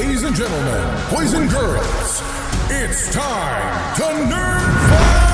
Ladies and gentlemen, boys and girls, it's time to Nerd Fight!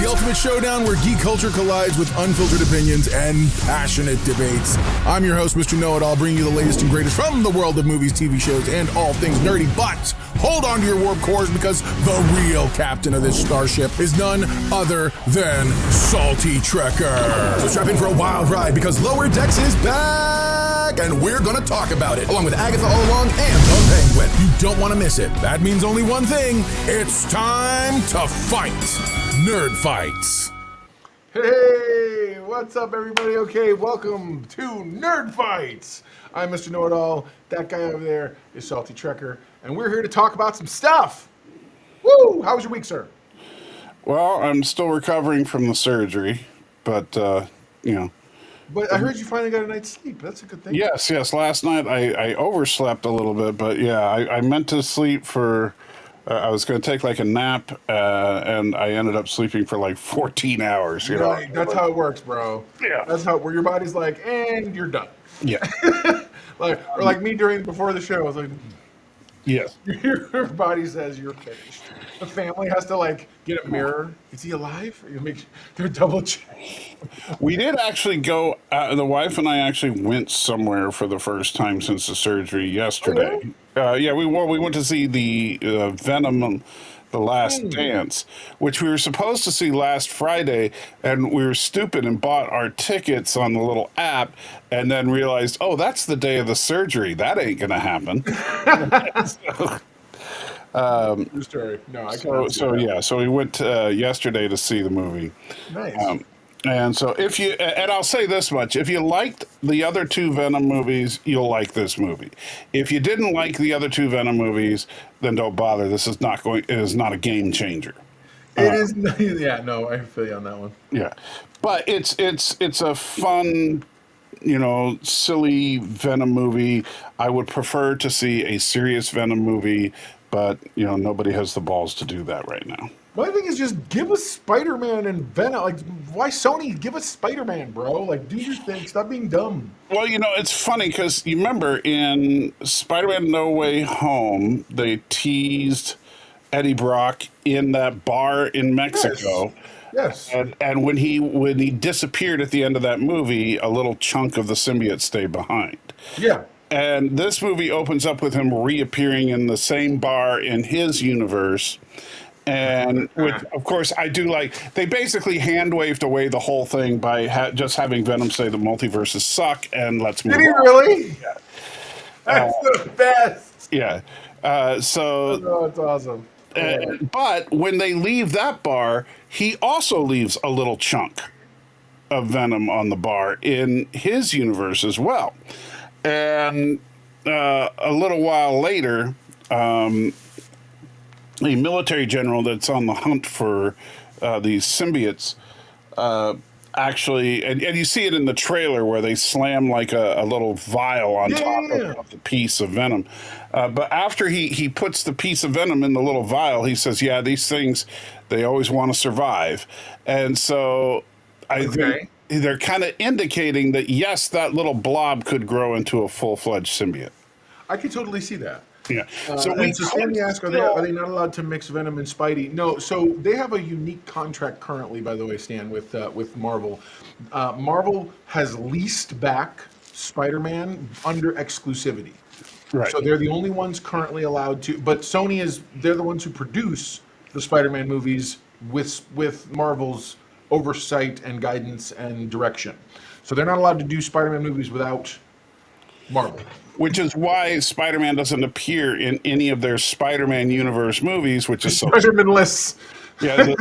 The ultimate showdown where geek culture collides with unfiltered opinions and passionate debates. I'm your host, Mr. Know-It-All, bringing you the latest and greatest from the world of movies, TV shows, and all things nerdy. But hold on to your warp cores because the real captain of this starship is none other than Salty Trekker. So strap in for a wild ride because Lower Decks is back, and we're gonna talk about it, along with Agatha All Along and the Penguin. You don't want to miss it. That means only one thing. It's time to fight. Nerd Fights. Hey, what's up, everybody? Okay, welcome to Nerd Fights. I'm Mr. Know-It-All. That guy over there is Salty Trekker, and we're here to talk about some stuff. Woo! How was your week, sir? Well, I'm still recovering from the surgery, but, you know. But I heard you finally got a night's sleep. That's a good thing. Yes. Last night I overslept a little bit, but yeah, I meant to sleep for, I was going to take like a nap, and I ended up sleeping for like 14 hours. You know? That's how it works, bro. Yeah. That's how, where your body's like, and you're done. Yeah. Like me before the show, I was like, Yes. your body says you're finished. The family has to like get a mirror. Is he alive? You make they're double check. We did actually go. The wife and I actually went somewhere for the first time since the surgery yesterday. Oh, Yeah, we went to see the Venom, The Last Dance, which we were supposed to see last Friday, and we were stupid and bought our tickets on the little app, and then realized, oh, that's the day of the surgery. That ain't gonna happen. True story. No, I can't. So we went yesterday to see the movie. Nice. And so and I'll say this much, if you liked the other two Venom movies, you'll like this movie. If you didn't like the other two Venom movies, then don't bother. It is not a game changer. It is. Yeah. No, I feel you on that one. Yeah. But it's a fun, silly Venom movie. I would prefer to see a serious Venom movie, but nobody has the balls to do that right now. My thing is just give us Spider-Man and Venom. Like, why Sony? Give us Spider-Man, bro. Like, do your thing. Stop being dumb. Well, it's funny because you remember in Spider-Man No Way Home, they teased Eddie Brock in that bar in Mexico. Yes. And when he disappeared at the end of that movie, a little chunk of the symbiote stayed behind. Yeah. And this movie opens up with him reappearing in the same bar in his universe. And which, of course, I do like. They basically hand waved away the whole thing by just having Venom say the multiverses suck and let's move on. Did he really? Yeah. That's the best. Yeah. Oh, it's awesome. But when they leave that bar, he also leaves a little chunk of Venom on the bar in his universe as well. And a little while later, a military general that's on the hunt for these symbiotes actually, and you see it in the trailer where they slam like a little vial on top of the piece of Venom. But after he puts the piece of Venom in the little vial, he says, yeah, these things, they always want to survive. And so I think they're kind of indicating that, yes, that little blob could grow into a full-fledged symbiote. I could totally see that. Yeah. So Sandy asked, are they not allowed to mix Venom and Spidey? No. So they have a unique contract currently, by the way, Stan, with Marvel. Marvel has leased back Spider-Man under exclusivity. Right. So they're the only ones currently allowed to. But they're the ones who produce the Spider-Man movies with Marvel's oversight and guidance and direction. So they're not allowed to do Spider-Man movies without Marvel. Which is why Spider-Man doesn't appear in any of their Spider-Man universe movies, which is so Spider-Man-less. Yeah,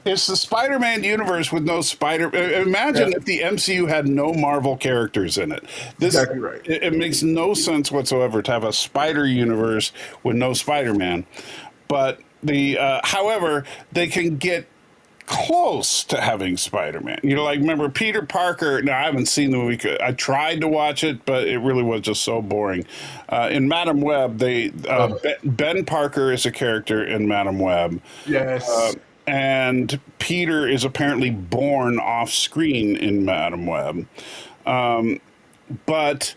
it's the Spider-Man universe with no Spider. Imagine if the MCU had no Marvel characters in it. Exactly right. It makes no sense whatsoever to have a Spider universe with no Spider-Man. But however, they can get close to having Spider-Man. Remember Peter Parker. Now, I haven't seen the movie. I tried to watch it, but it really was just so boring. In Madam Web, Ben Parker is a character in Madam Web. Yes. And Peter is apparently born off screen in Madam Web. But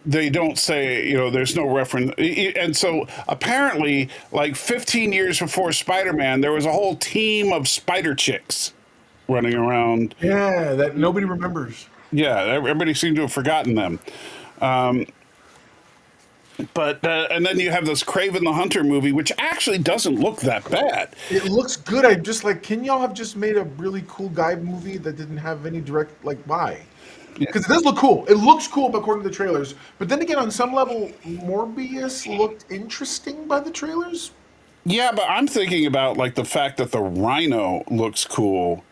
they don't say, there's no reference. And so apparently, like 15 years before Spider-Man, there was a whole team of spider chicks running around. Yeah, that nobody remembers. Yeah, everybody seemed to have forgotten them. But and then you have this Craven the Hunter movie, which actually doesn't look that bad. It looks good. I just like, can y'all have just made a really cool guy movie that didn't have any direct, like, why? Because it does look cool. It looks cool according to the trailers. But then again, on some level, Morbius looked interesting by the trailers. Yeah, but I'm thinking about like the fact that the Rhino looks cool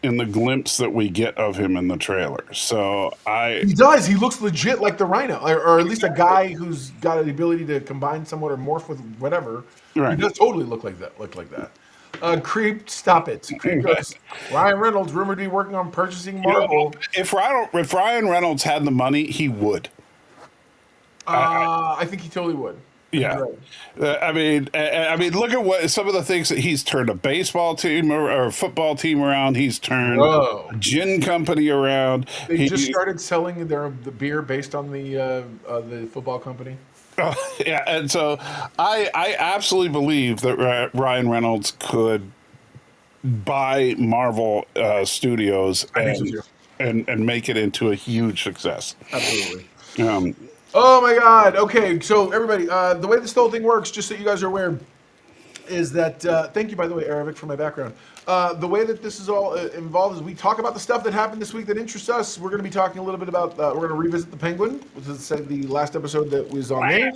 in the glimpse that we get of him in the trailer. So He does. He looks legit like the Rhino, or at least a guy who's got the ability to combine somewhat or morph with whatever. Right. He does totally look like that. Creep, stop it. Creep goes, Ryan Reynolds rumored to be working on purchasing Marvel. If Ryan Reynolds had the money, he would. I think he totally would. Yeah, I mean, look at what some of the things that he's turned a baseball team or a football team around. He's turned a gin company around. They just started selling the beer based on the football company. Yeah, and so I absolutely believe that Ryan Reynolds could buy Marvel Studios and make it into a huge success. Absolutely. Oh my God. Okay, so everybody, the way this whole thing works, just so you guys are aware, is that thank you, by the way, Arabic, for my background. The way that this is all involved is we talk about the stuff that happened this week that interests us. We're going to be talking a little bit about. We're going to revisit the Penguin, which is the last episode that was on there,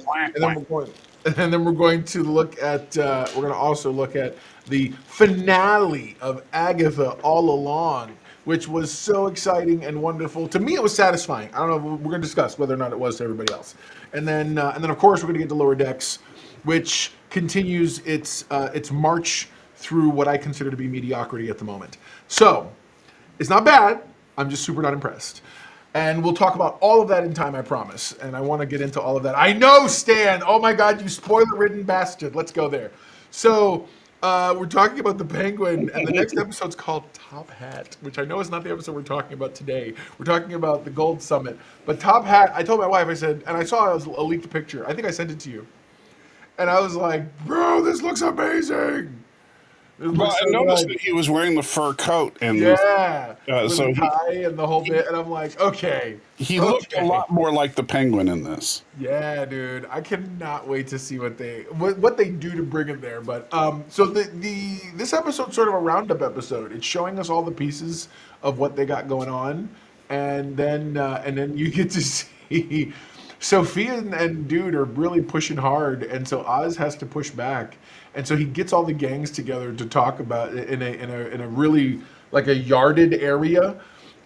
and then we're going to look at. We're going to also look at the finale of Agatha All Along, which was so exciting and wonderful. To me, it was satisfying. I don't know. We're going to discuss whether or not it was to everybody else. And then of course, we're going to get to Lower Decks, which continues its march through what I consider to be mediocrity at the moment. So, it's not bad. I'm just super not impressed. And we'll talk about all of that in time, I promise. And I want to get into all of that. I know, Stan. Oh my God, you spoiler-ridden bastard. Let's go there. So, we're talking about the Penguin, and the next episode's called Top Hat, which I know is not the episode we're talking about today. We're talking about the Gold Summit. But Top Hat, I told my wife, I said, and I saw a leaked picture. I think I sent it to you. And I was like, bro, this looks amazing. Well, I noticed that he was wearing the fur coat and with so the tie and the whole bit, and I'm like, okay. He looked a lot more like the Penguin in this. Yeah, dude, I cannot wait to see what they do to bring him there. But so this episode's sort of a roundup episode. It's showing us all the pieces of what they got going on, and then you get to see Sophia and Dude are really pushing hard, and so Oz has to push back. And so he gets all the gangs together to talk about it in a really like a yarded area,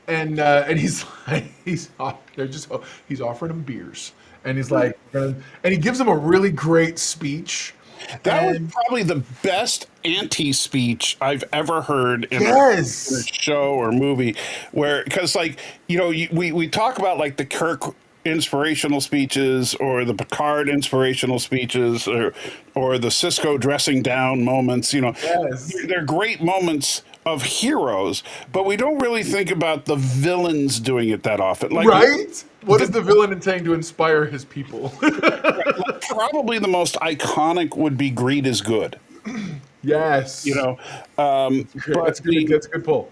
and he's like he's offering them beers, and he's like, and he gives them a really great speech. That was probably the best anti-speech I've ever heard in a show or movie, because we talk about like the Kirk inspirational speeches or the Picard inspirational speeches or the Cisco dressing down moments. They're great moments of heroes, but we don't really think about the villains doing it that often. Right? What is the villain intending to inspire his people? Probably the most iconic would be Greed is Good. Yes. That's a good pull.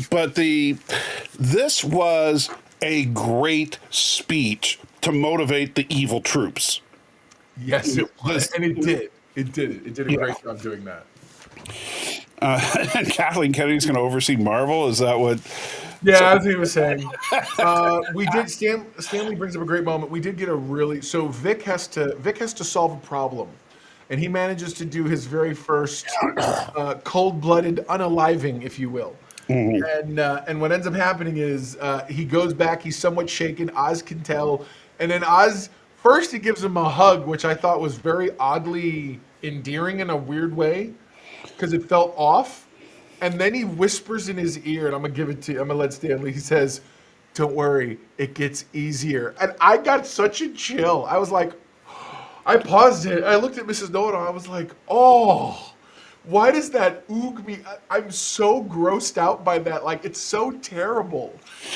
But this was a great speech to motivate the evil troops. Yes, it was. And it did. It did a great job doing that. And Kathleen Kennedy's going to oversee Marvel? Is that what? Yeah, that's what he was saying. We did. Stanley brings up a great moment. We did get so Vic has to solve a problem, and he manages to do his very first cold-blooded unaliving, if you will. Mm-hmm. And what ends up happening is he goes back. He's somewhat shaken. Oz can tell, and then Oz first he gives him a hug, which I thought was very oddly endearing in a weird way, because it felt off. And then he whispers in his ear, and I'm gonna let Stanley. He says, "Don't worry, it gets easier." And I got such a chill. I was like, I paused it. I looked at Mrs. Know-It-All. I was like, oh. Why does that oog me? I'm so grossed out by that. Like, it's so terrible.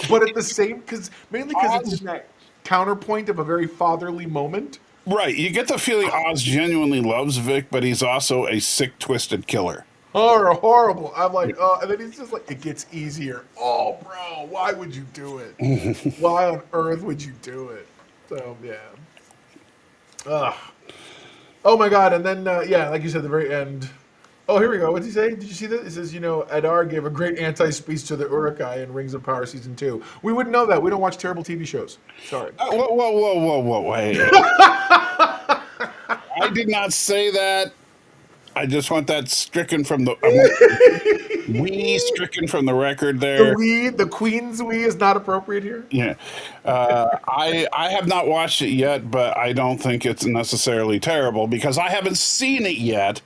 But at the same, mainly because it's in that counterpoint of a very fatherly moment. Right. You get the feeling Oz genuinely loves Vic, but he's also a sick, twisted killer. Horrible. I'm like, oh, and then he's just like, it gets easier. Oh, bro, why would you do it? Why on earth would you do it? So, yeah. Ugh. Oh, my God. And then, yeah, like you said, the very end. Oh, here we go. What did he say? Did you see that? It says, Adar gave a great anti-speech to the Uruk-hai in Rings of Power Season 2. We wouldn't know that. We don't watch terrible TV shows. Sorry. Whoa, wait. I did not say that. I just want that stricken from the stricken from the record there. The Queen's we is not appropriate here. Yeah, I have not watched it yet, but I don't think it's necessarily terrible because I haven't seen it yet,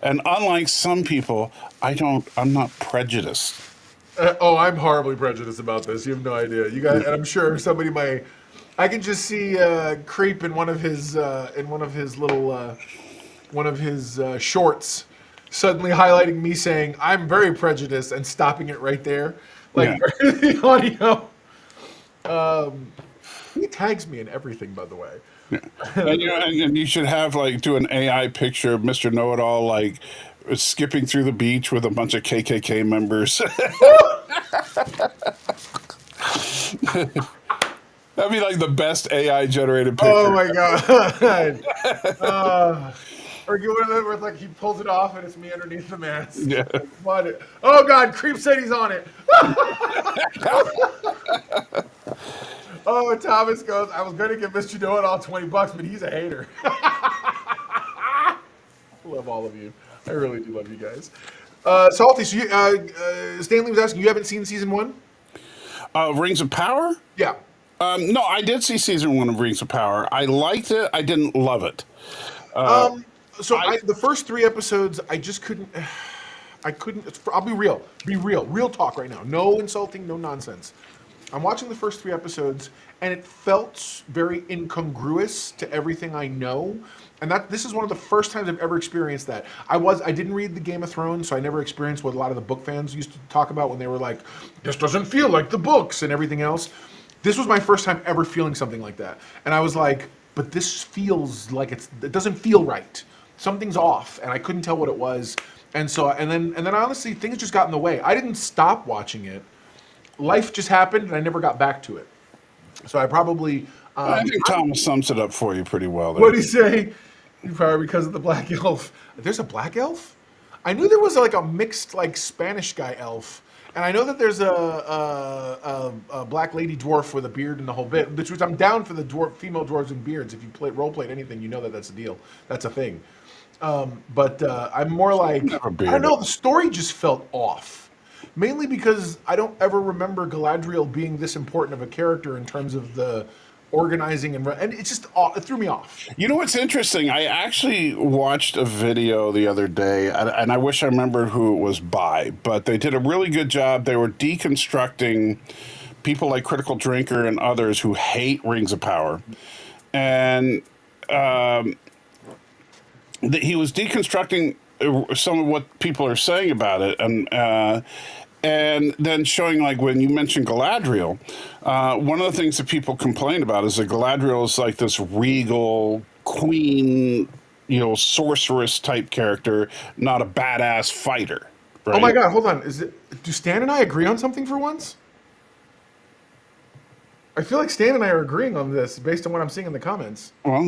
and unlike some people, I'm not prejudiced. I'm horribly prejudiced about this. You have no idea. You guys, and I'm sure somebody might. I can just see Creep in one of his shorts, suddenly highlighting me saying I'm very prejudiced and stopping it right there, like the audio. He tags me in everything, by the way. Yeah. And you should have do an AI picture of Mr. Know-It-All skipping through the beach with a bunch of KKK members. That'd be the best AI generated picture. Oh my god! Or get one of them where he pulls it off and it's me underneath the mask. Yeah. What? Oh god! Creep said he's on it. Oh, Thomas goes, I was going to give Mr. Know-It-All $20, but he's a hater. I love all of you. I really do love you guys. Salty, so Stanley was asking, you haven't seen season 1? Rings of Power? Yeah. No, I did see season 1 of Rings of Power. I liked it. I didn't love it. The first 3 episodes, I just couldn't. I couldn't. I'll be real. Real talk right now. No insulting, no nonsense. I'm watching the first 3 episodes, and it felt very incongruous to everything I know. And this is one of the first times I've ever experienced that. I didn't read the Game of Thrones, so I never experienced what a lot of the book fans used to talk about when they were like, this doesn't feel like the books and everything else. This was my first time ever feeling something like that. And I was like, but this feels like it doesn't feel right. Something's off, and I couldn't tell what it was. And then honestly, things just got in the way. I didn't stop watching it. Life just happened, and I never got back to it. So I probably... I think Thomas sums it up for you pretty well. What did he say? Probably because of the black elf. There's a black elf? I knew there was a mixed Spanish guy elf. And I know that there's a black lady dwarf with a beard and the whole bit, which I'm down for the female dwarves and beards. If you role-played anything, you know that's a deal. That's a thing. But I'm more I don't know, the story just felt off. Mainly because I don't ever remember Galadriel being this important of a character in terms of the organizing and it just it threw me off. You know what's interesting? I actually watched a video the other day, and I wish I remembered who it was by, but they did a really good job. They were deconstructing people like Critical Drinker and others who hate Rings of Power, and he was deconstructing some of what people are saying about it, and then showing when you mentioned Galadriel, one of the things that people complain about is that Galadriel is this regal queen, sorceress type character, not a badass fighter. Right? Oh my God, hold on. Do Stan and I agree on something for once? I feel like Stan and I are agreeing on this based on what I'm seeing in the comments. Well,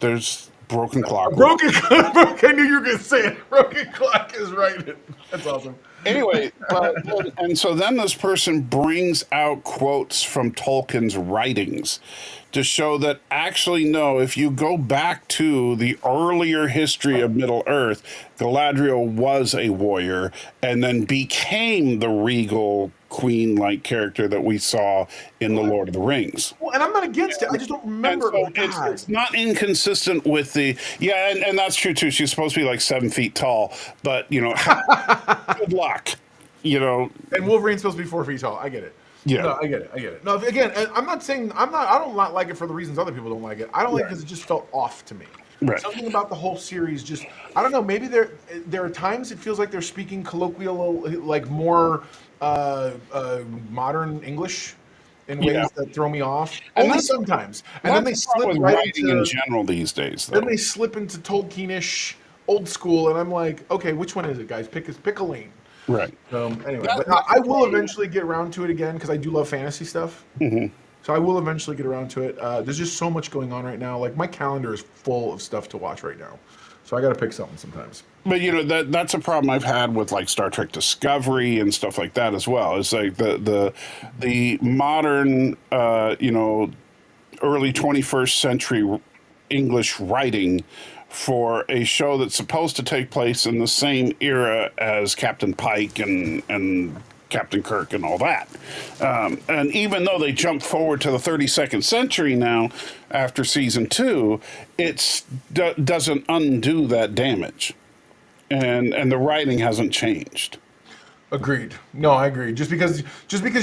there's broken clock. Broken clock. I knew you were going to say it. Broken clock is right. That's awesome. Anyway, and so then this person brings out quotes from Tolkien's writings to show that actually, no, if you go back to the earlier history of Middle-earth, Galadriel was a warrior and then became the regal queen-like character that we saw in The Lord of the Rings. Well, and I'm not against it. I just don't remember. So it's not inconsistent with the... Yeah, and that's true, too. She's supposed to be 7 feet tall, but, good luck, And Wolverine's supposed to be 4 feet tall. I get it. Yeah. No, I get it. No, again, I'm not saying... I don't not like it for the reasons other people don't like it. I don't like it because it just felt off to me. Right. Something about the whole series just... I don't know, maybe there are times it feels like they're speaking colloquial, more... modern English in Yeah, ways that throw me off. and Only sometimes. And then that's they the problem slip with right writing in into general these days, then though. they slip into Tolkien-ish old school, and I'm like, okay, which one is it, guys? Pick a lane. Right. Anyway, but That's I the will problem. eventually get around to it again because I do love fantasy stuff. Mhm. So I will eventually get around to it. There's just so much going on right now. Like my calendar is full of stuff to watch right now, so I got to pick something sometimes. But that's a problem I've had with like Star Trek Discovery and stuff like that as well. It's like the modern early 21st century English writing for a show that's supposed to take place in the same era as Captain Pike and Captain Kirk and all that. And even though they jump forward to the 32nd century now after season two, it doesn't undo that damage. And the writing hasn't changed. Agreed. No, I agree. Just because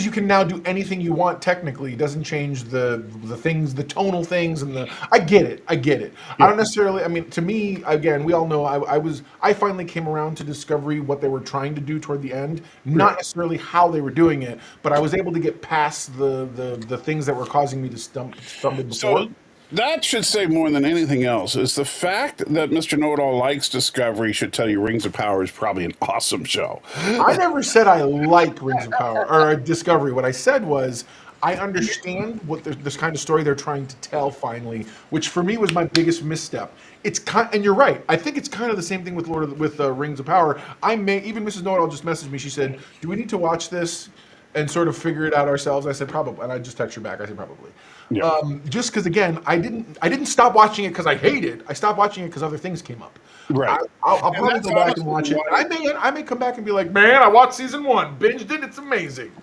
you can now do anything you want technically doesn't change the things, the tonal things, and the. I get it. I get it. I Yeah. don't necessarily. I mean, to me, again, we all know I finally came around to Discovery what they were trying to do toward the end, not necessarily how they were doing it, but I was able to get past the things that were causing me to stumble So before. that should say more than anything else is the fact that Mr. Know-It-All likes Discovery should tell you Rings of Power is probably an awesome show. I never said I like Rings of Power or Discovery. What I said was I understand what this kind of story they're trying to tell finally, which for me was my biggest misstep. It's kind, and you're right. I think it's kind of the same thing with Rings of Power. I may even Mrs. Know-It-All just messaged me. She said, "Do we need to watch this and sort of figure it out ourselves?" I said, "Probably," and I just texted her back. I said, "Probably." Yeah. Just because, again, I didn't stop watching it because I hate it. I stopped watching it because other things came up. Right. I'll And probably that's go back and honestly watch it. why. I may come back and be like, man, I watched season one, binged it, it's amazing.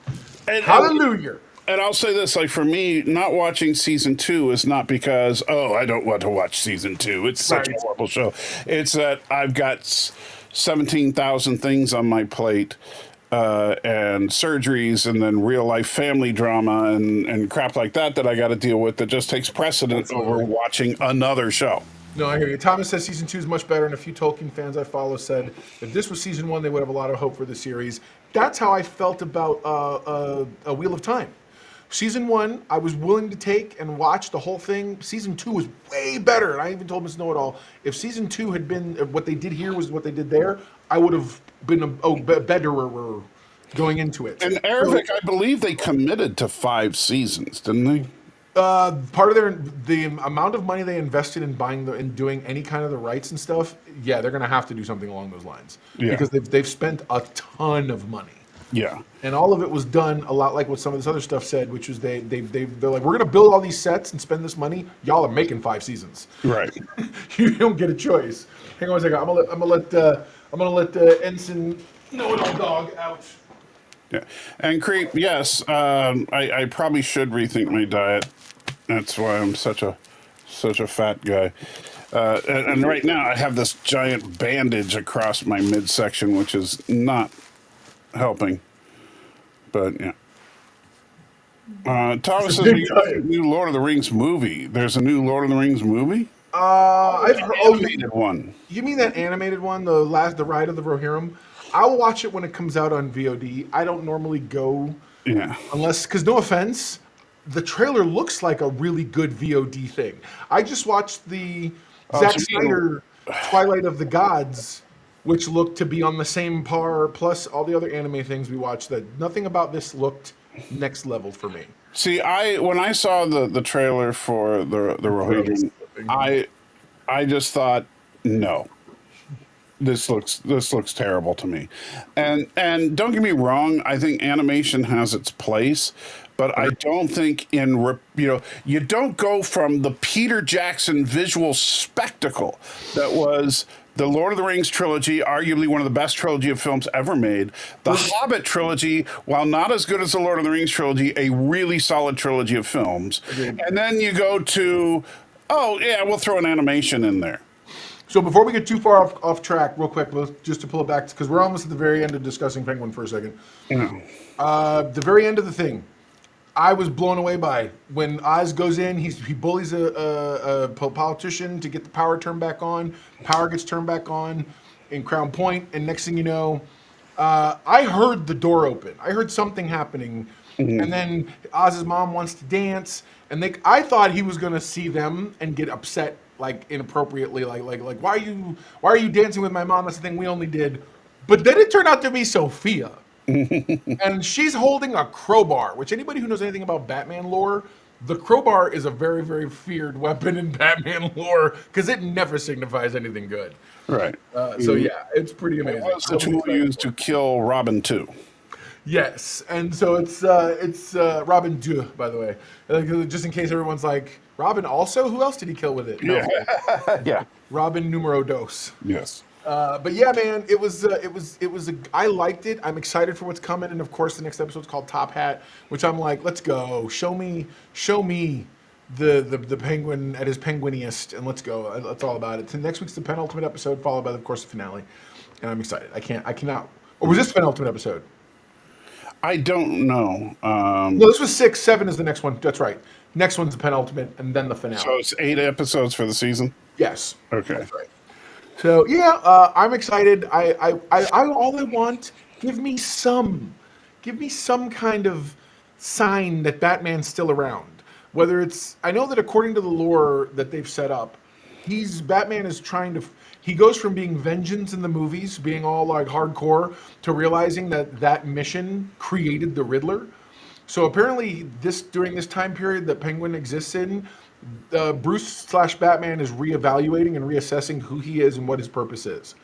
And Hallelujah. and I'll say this, like for me, not watching season two is not because, oh, I don't want to watch season two. It's such a Right. horrible show. It's that I've got 17,000 things on my plate. And surgeries, and then real life family drama and crap like that I got to deal with that just takes precedent over watching another show. No, I hear you. Thomas says season two is much better, and a few Tolkien fans I follow said if this was season one, they would have a lot of hope for the series. That's how I felt about A Wheel of Time. Season one, I was willing to take and watch the whole thing. Season two was way better, and I even told Miss Know It All if season two had been if what they did here was what they did there, I would have been betterer going into it. And Aravic, I believe they committed to 5 seasons, didn't they? Part of the amount of money they invested in buying and doing any kind of the rights and stuff, yeah, they're gonna have to do something along those lines Yeah. because they've spent a ton of money. Yeah. And all of it was done a lot like what some of this other stuff said, which was they're like, we're gonna build all these sets and spend this money. Y'all are making 5 seasons. Right. You don't get a choice. Hang on a second. I'm gonna let Ensign Know It All dog out. Yeah. And Creep, yes, I probably should rethink my diet. That's why I'm such a fat guy. And right now I have this giant bandage across my midsection, which is not helping. But yeah. Thomas says we got a new Lord of the Rings movie. There's a new Lord of the Rings movie? I've heard. Animated one. You mean that animated one, the Ride of the Rohirrim? I'll watch it when it comes out on VOD. I don't normally go Yeah. unless, because no offense, the trailer looks like a really good VOD thing. I just watched the Zack so you- Snyder Twilight of the Gods, which looked to be on the same par, plus all the other anime things we watched. That nothing about this looked next level for me. See, when I saw the trailer for the Rohirrim, I just thought, no, this looks terrible to me. And don't get me wrong, I think animation has its place, but I don't think you don't go from the Peter Jackson visual spectacle that was the Lord of the Rings trilogy, arguably one of the best trilogy of films ever made. The Hobbit trilogy, while not as good as the Lord of the Rings trilogy, a really solid trilogy of films. Agreed. And then you go to, oh yeah, we'll throw an animation in there. So before we get too far off track, real quick, just to pull it back, because we're almost at the very end of discussing Penguin for a second. The very end of the thing, I was blown away by when Oz goes in. He bullies a politician to get the power turned back on. Power gets turned back on in Crown Point, and next thing you know, I heard the door open. I heard something happening, And then Oz's mom wants to dance, and I thought he was gonna see them and get upset like inappropriately, like why are you dancing with my mom? That's the thing we only did. But then it turned out to be Sophia. And she's holding a crowbar, which anybody who knows anything about Batman lore, the crowbar is a very, very feared weapon in Batman lore because it never signifies anything good. Right. So yeah, it's pretty It amazing. was the tool used to kill Robin too. Yes, and so it's Robin 2, by the way. Just in case everyone's like, Robin also? Who else did he kill with it? No, Yeah. Robin numero dos. Yes. But yeah, man, I liked it. I'm excited for what's coming, and of course, the next episode's called Top Hat, which I'm like, let's go, show me the penguin at his penguiniest, and let's go. That's all about it. So next week's the penultimate episode, followed by, of course, the finale, and I'm excited. I cannot. Or was this the penultimate episode? I don't know. No, this was 6. 7 is the next one. That's right. Next one's the penultimate, and then the finale. So it's 8 episodes for the season? Yes. Okay. That's right. So yeah, I'm excited. I all I want, give me some kind of sign that Batman's still around. Whether it's, I know that according to the lore that they've set up, Batman is trying to. He goes from being vengeance in the movies, being all like hardcore, to realizing that mission created the Riddler. So apparently, during this time period that Penguin exists in, Bruce/Batman is reevaluating and reassessing who he is and what his purpose is.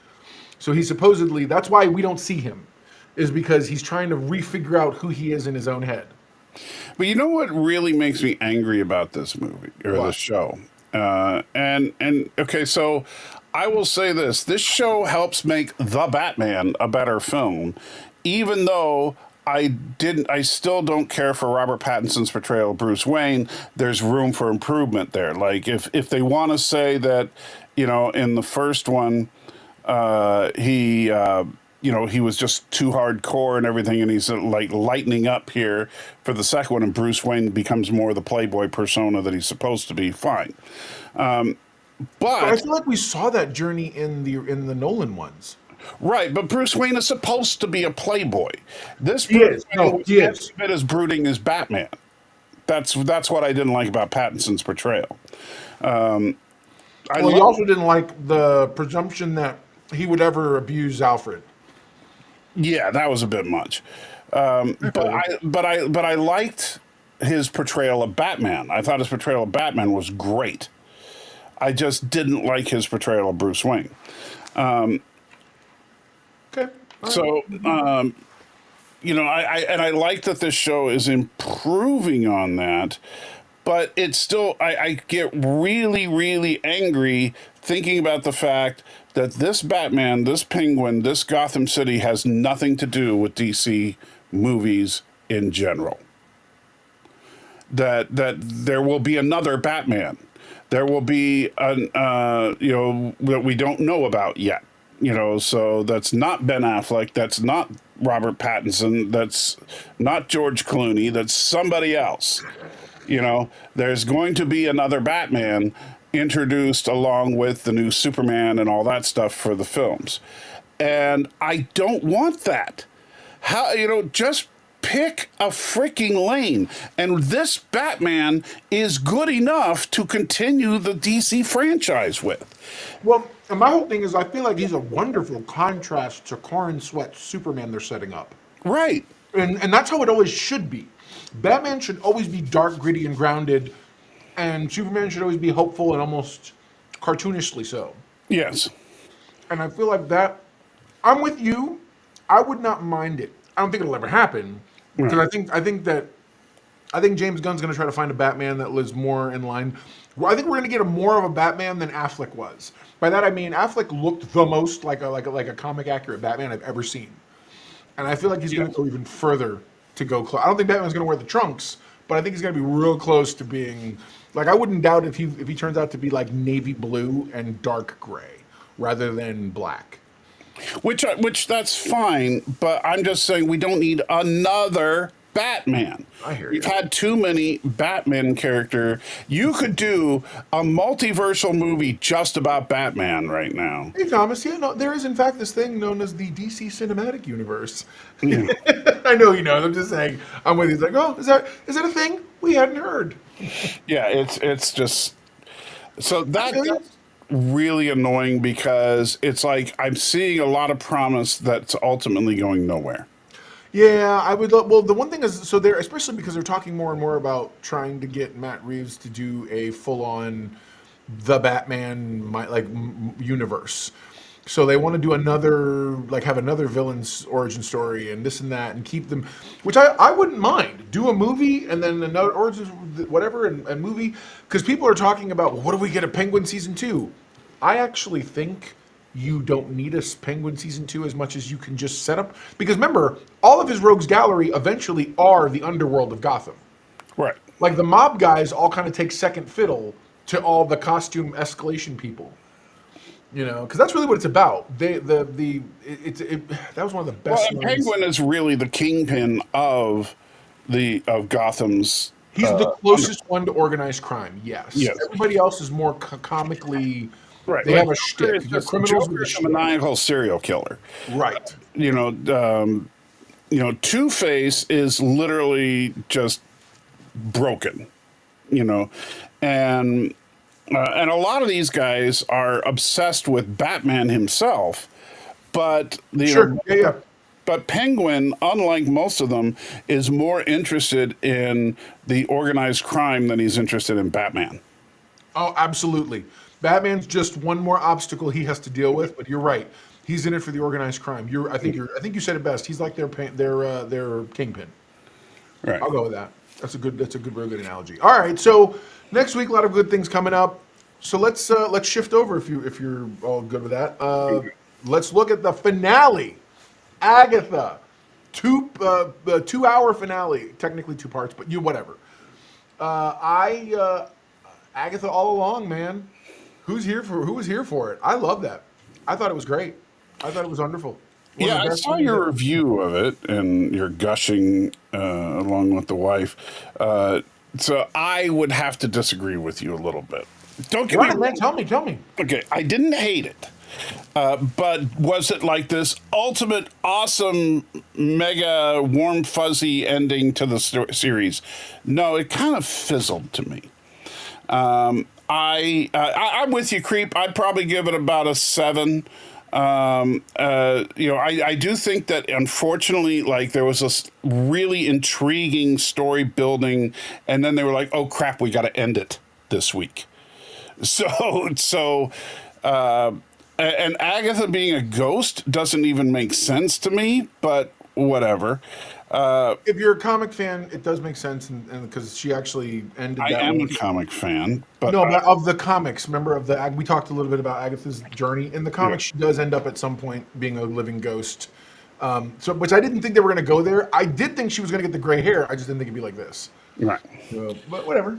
So he supposedly, that's why we don't see him, is because he's trying to refigure out who he is in his own head. But you know what really makes me angry about this movie or What? this show? And okay, so I will say this: this show helps make The Batman a better film, even though I still don't care for Robert Pattinson's portrayal of Bruce Wayne. There's room for improvement there. Like if they want to say that, in the first one, he was just too hardcore and everything, and he's like lightening up here for the second one, and Bruce Wayne becomes more the playboy persona that he's supposed to be. Fine, but I feel like we saw that journey in the Nolan ones. right. But Bruce Wayne is supposed to be a playboy. This He Bruce is. Wayne No, was he every is. bit as brooding as Batman. That's what I didn't like about Pattinson's portrayal. Well, he also didn't like the presumption that he would ever abuse Alfred. Yeah, that was a bit much. But I liked his portrayal of Batman. I thought his portrayal of Batman was great. I just didn't like his portrayal of Bruce Wayne. Okay. So, I like that this show is improving on that, but it's still, I get really, really angry thinking about the fact that this Batman, this Penguin, this Gotham City has nothing to do with DC movies in general. That there will be another Batman. There will be that we don't know about yet. So that's not Ben Affleck. That's not Robert Pattinson. That's not George Clooney. That's somebody else. There's going to be another Batman introduced along with the new Superman and all that stuff for the films. And I don't want that. Just pick a freaking lane. And this Batman is good enough to continue the DC franchise with. Well, and my whole thing is I feel like he's a wonderful contrast to Corn Sweat Superman they're setting up. Right. And that's how it always should be. Batman should always be dark, gritty, and grounded, and Superman should always be hopeful and almost cartoonishly so. Yes. And I feel like that, I'm with you. I would not mind it. I don't think it'll ever happen because Right. I think James Gunn's going to try to find a Batman that lives more in line. Well, I think we're going to get more of a Batman than Affleck was. By that I mean Affleck looked the most like a comic accurate Batman I've ever seen, and I feel like he's going to go even further to go close. I don't think Batman's going to wear the trunks, but I think he's going to be real close to being like. I wouldn't doubt if he turns out to be like navy blue and dark gray rather than black. Which that's fine, but I'm just saying we don't need another Batman. I hear We've you. had too many Batman character. You could do a multiversal movie just about Batman right now. Hey Thomas, yeah, no, there is in fact this thing known as the DC Cinematic Universe. Yeah. I know he knows. I'm just saying. I'm with you. He's like, oh, is that a thing we hadn't heard? Yeah, it's just so I feel you. that's really annoying because it's like I'm seeing a lot of promise that's ultimately going nowhere. Yeah, I would. Well, the one thing is, so they're especially because they're talking more and more about trying to get Matt Reeves to do a full-on the Batman universe. So they want to do another, like, have another villain's origin story and this and that, and keep them, which I wouldn't mind. Do a movie and then another origin, whatever, and movie, because people are talking about, well, what if we get a Penguin season 2? I actually think you don't need a Penguin season 2 as much as you can just set up, because remember, all of his rogues gallery eventually are the underworld of Gotham. Right. Like the mob guys all kind of take second fiddle to all the costume escalation people. You know, because that's really what it's about. That was one of the Well, best. and lines. Penguin is really the kingpin of Gotham's. He's the closest one to organized crime. Yes. Yes. Everybody else is more comically. Right. They Like, have a Joker shtick. is They're just- criminals with Joker a is a shtick. maniacal serial killer. Right. You know, Two-Face is literally just broken. You know, and a lot of these guys are obsessed with Batman himself, but Sure. Yeah. but Penguin, unlike most of them, is more interested in the organized crime than he's interested in Batman. Oh, absolutely. Batman's just one more obstacle he has to deal with. But you're right. He's in it for the organized crime. I think you said it best. He's like their kingpin. Right. I'll go with that. That's a very good analogy. All right, so next week a lot of good things coming up. So let's shift over if you're all good with that. Let's look at the finale, Agatha, 2 hour finale, technically 2 parts, but whatever. Agatha All Along, man. Who was here for it? I love that. I thought it was great. I thought it was wonderful. One of Yeah, the I best saw movies your ever. review of it and your gushing along with the wife. So I would have to disagree with you a little bit. Don't get me Run it, man. wrong. Tell me. Okay, I didn't hate it. But was it like this ultimate, awesome, mega warm, fuzzy ending to the series? No, it kind of fizzled to me. I'm with you, Creep. I'd probably give it about a 7. I do think that unfortunately, like there was this really intriguing story building, and then they were like, "Oh crap, we got to end it this week." And Agatha being a ghost doesn't even make sense to me, but whatever. If you're a comic fan, it does make sense, and because she actually ended I that am one. a comic fan, but No, but of the comics, remember we talked a little bit about Agatha's journey. In the comics, she does end up at some point being a living ghost. Which I didn't think they were going to go there. I did think she was going to get the gray hair. I just didn't think it'd be like this. right. But whatever.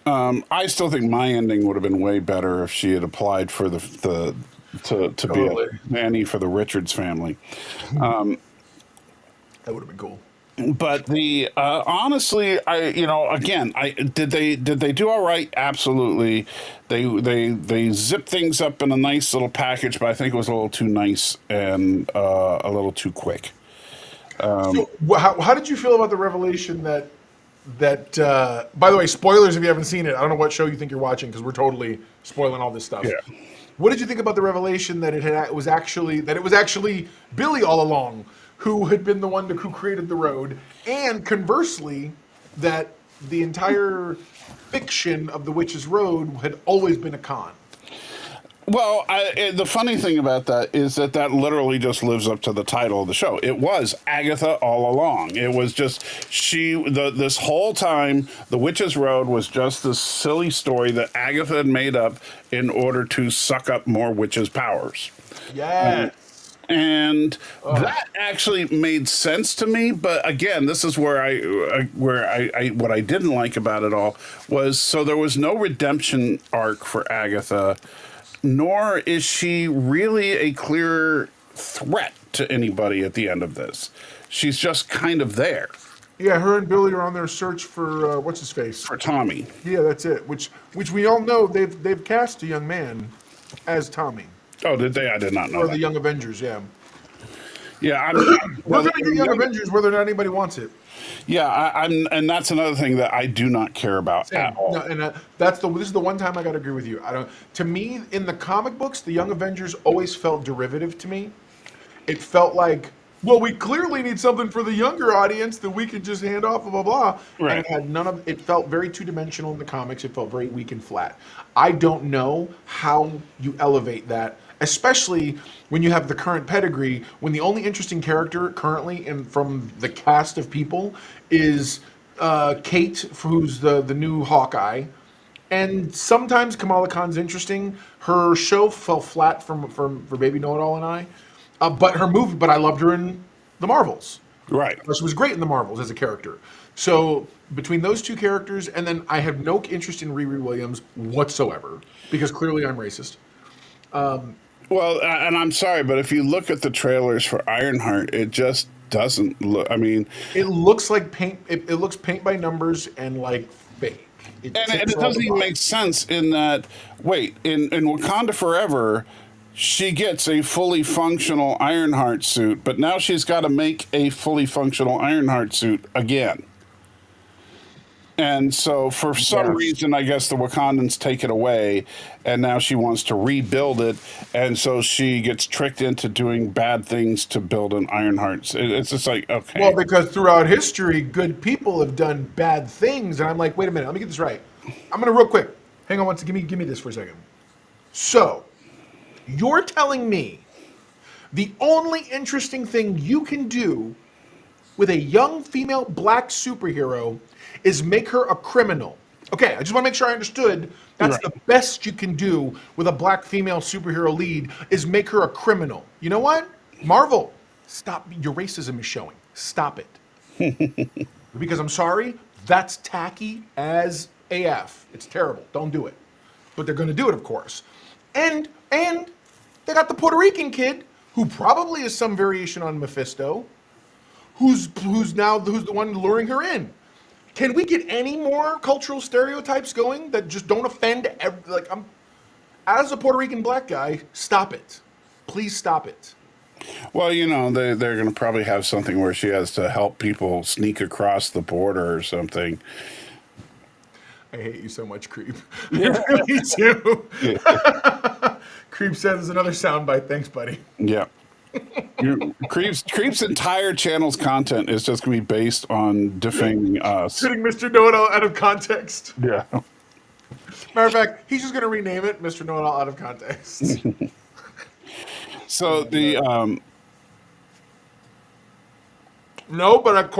I still think my ending would have been way better if she had applied for to be Totally. a nanny for the Richards family. That would have been cool. But honestly, did they do all right? Absolutely. They zipped things up in a nice little package, but I think it was a little too nice and a little too quick. So, how did you feel about the revelation that by the way, spoilers if you haven't seen it. I don't know what show you think you're watching because we're totally spoiling all this stuff. Yeah. What did you think about the revelation that it was actually Billy all along who had been the one who created the road, and conversely, that the entire fiction of the Witch's Road had always been a con? Well, the funny thing about that is that literally just lives up to the title of the show. It was Agatha All Along. It was just this whole time, The Witch's Road was just this silly story that Agatha had made up in order to suck up more witches' powers. Yes. And that actually made sense to me, but again, this is where what I didn't like about it all was, so there was no redemption arc for Agatha, nor is she really a clear threat to anybody at the end of this. She's just kind of there. Yeah, her and Billy are on their search for what's his face. for Tommy. Yeah, that's it. Which we all know they've cast a young man as Tommy Oh, did they? I did not know for the that. Young Avengers. Yeah, Yeah, we're well, gonna get Young Avengers whether or not anybody wants it. yeah, and that's another thing that I do not care about at all. No, and this is the one time I got to agree with you. I don't. To me, in the comic books, the Young Avengers always felt derivative to me. It felt like, well, we clearly need something for the younger audience that we could just hand off, blah blah blah. Right. And it had none of. It felt very two dimensional in the comics. It felt very weak and flat. I don't know how you elevate that, especially when you have the current pedigree. When the only interesting character currently from the cast of people is Kate, who's the new Hawkeye. And sometimes Kamala Khan's interesting. Her show fell flat for Baby Know It All and I. But I loved her in the Marvels. Right. She was great in the Marvels as a character. So between those two characters, and then I have no interest in Riri Williams whatsoever because clearly I'm racist. Well, and I'm sorry, but if you look at the trailers for Ironheart, it just doesn't look. I mean, It looks like paint. It looks paint by numbers and like fake. and ticks it all doesn't the even make boxes. sense in that. Wait, in Wakanda Forever, she gets a fully functional Ironheart suit, but now she's got to make a fully functional Ironheart suit again. And so, for some Yes. reason, I guess the Wakandans take it away, and now she wants to rebuild it, and so she gets tricked into doing bad things to build an Ironheart. It's just like, okay, Well, because throughout history, good people have done bad things, and I'm like, wait a minute, let me get this right. I'm gonna real quick. Hang on, give me this for a second. So, you're telling me the only interesting thing you can do with a young female black superhero is make her a criminal. Okay, I just want to make sure I understood. That's Right. the best you can do with a black female superhero lead is make her a criminal. You know what? Marvel, stop. Your racism is showing. Stop it. Because I'm sorry, that's tacky as AF. It's terrible. Don't do it. But they're going to do it, of course. And they got the Puerto Rican kid who probably is some variation on Mephisto, who's the one luring her in. Can we get any more cultural stereotypes going that just don't offend? As a Puerto Rican black guy, stop it. Please stop it. well, they're going to probably have something where she has to help people sneak across the border or something. I hate you so much, Creep. Me too. Creep says there's another soundbite. Thanks, buddy. Yeah. Creep's entire channel's content is just going to be based on defaming us. Putting Mr. Know-It-All out of context. Yeah. Matter of fact, he's just going to rename it Mr. Know-It-All out of context. So No, but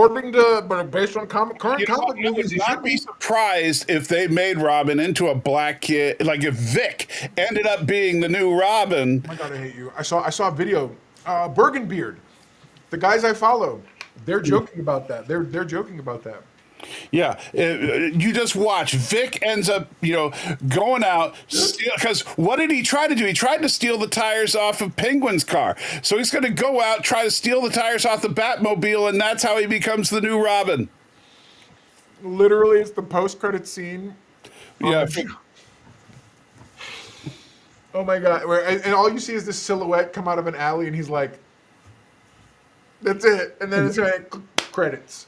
based on current comic I movies, would he not should be be. surprised if they made Robin into a black kid. Like if Vic ended up being the new Robin. Oh my God, I hate you. I saw a video. Bergenbeard, the guys I follow, they're joking about that. They're joking about that. Yeah, you just watch. Vic ends up, going out because what did he try to do? He tried to steal the tires off of Penguin's car. So he's going to go out, try to steal the tires off the Batmobile, and that's how he becomes the new Robin. Literally, it's the post-credit scene. Yeah. Oh my God! And all you see is this silhouette come out of an alley, and he's like, "That's it." And then it's like credits.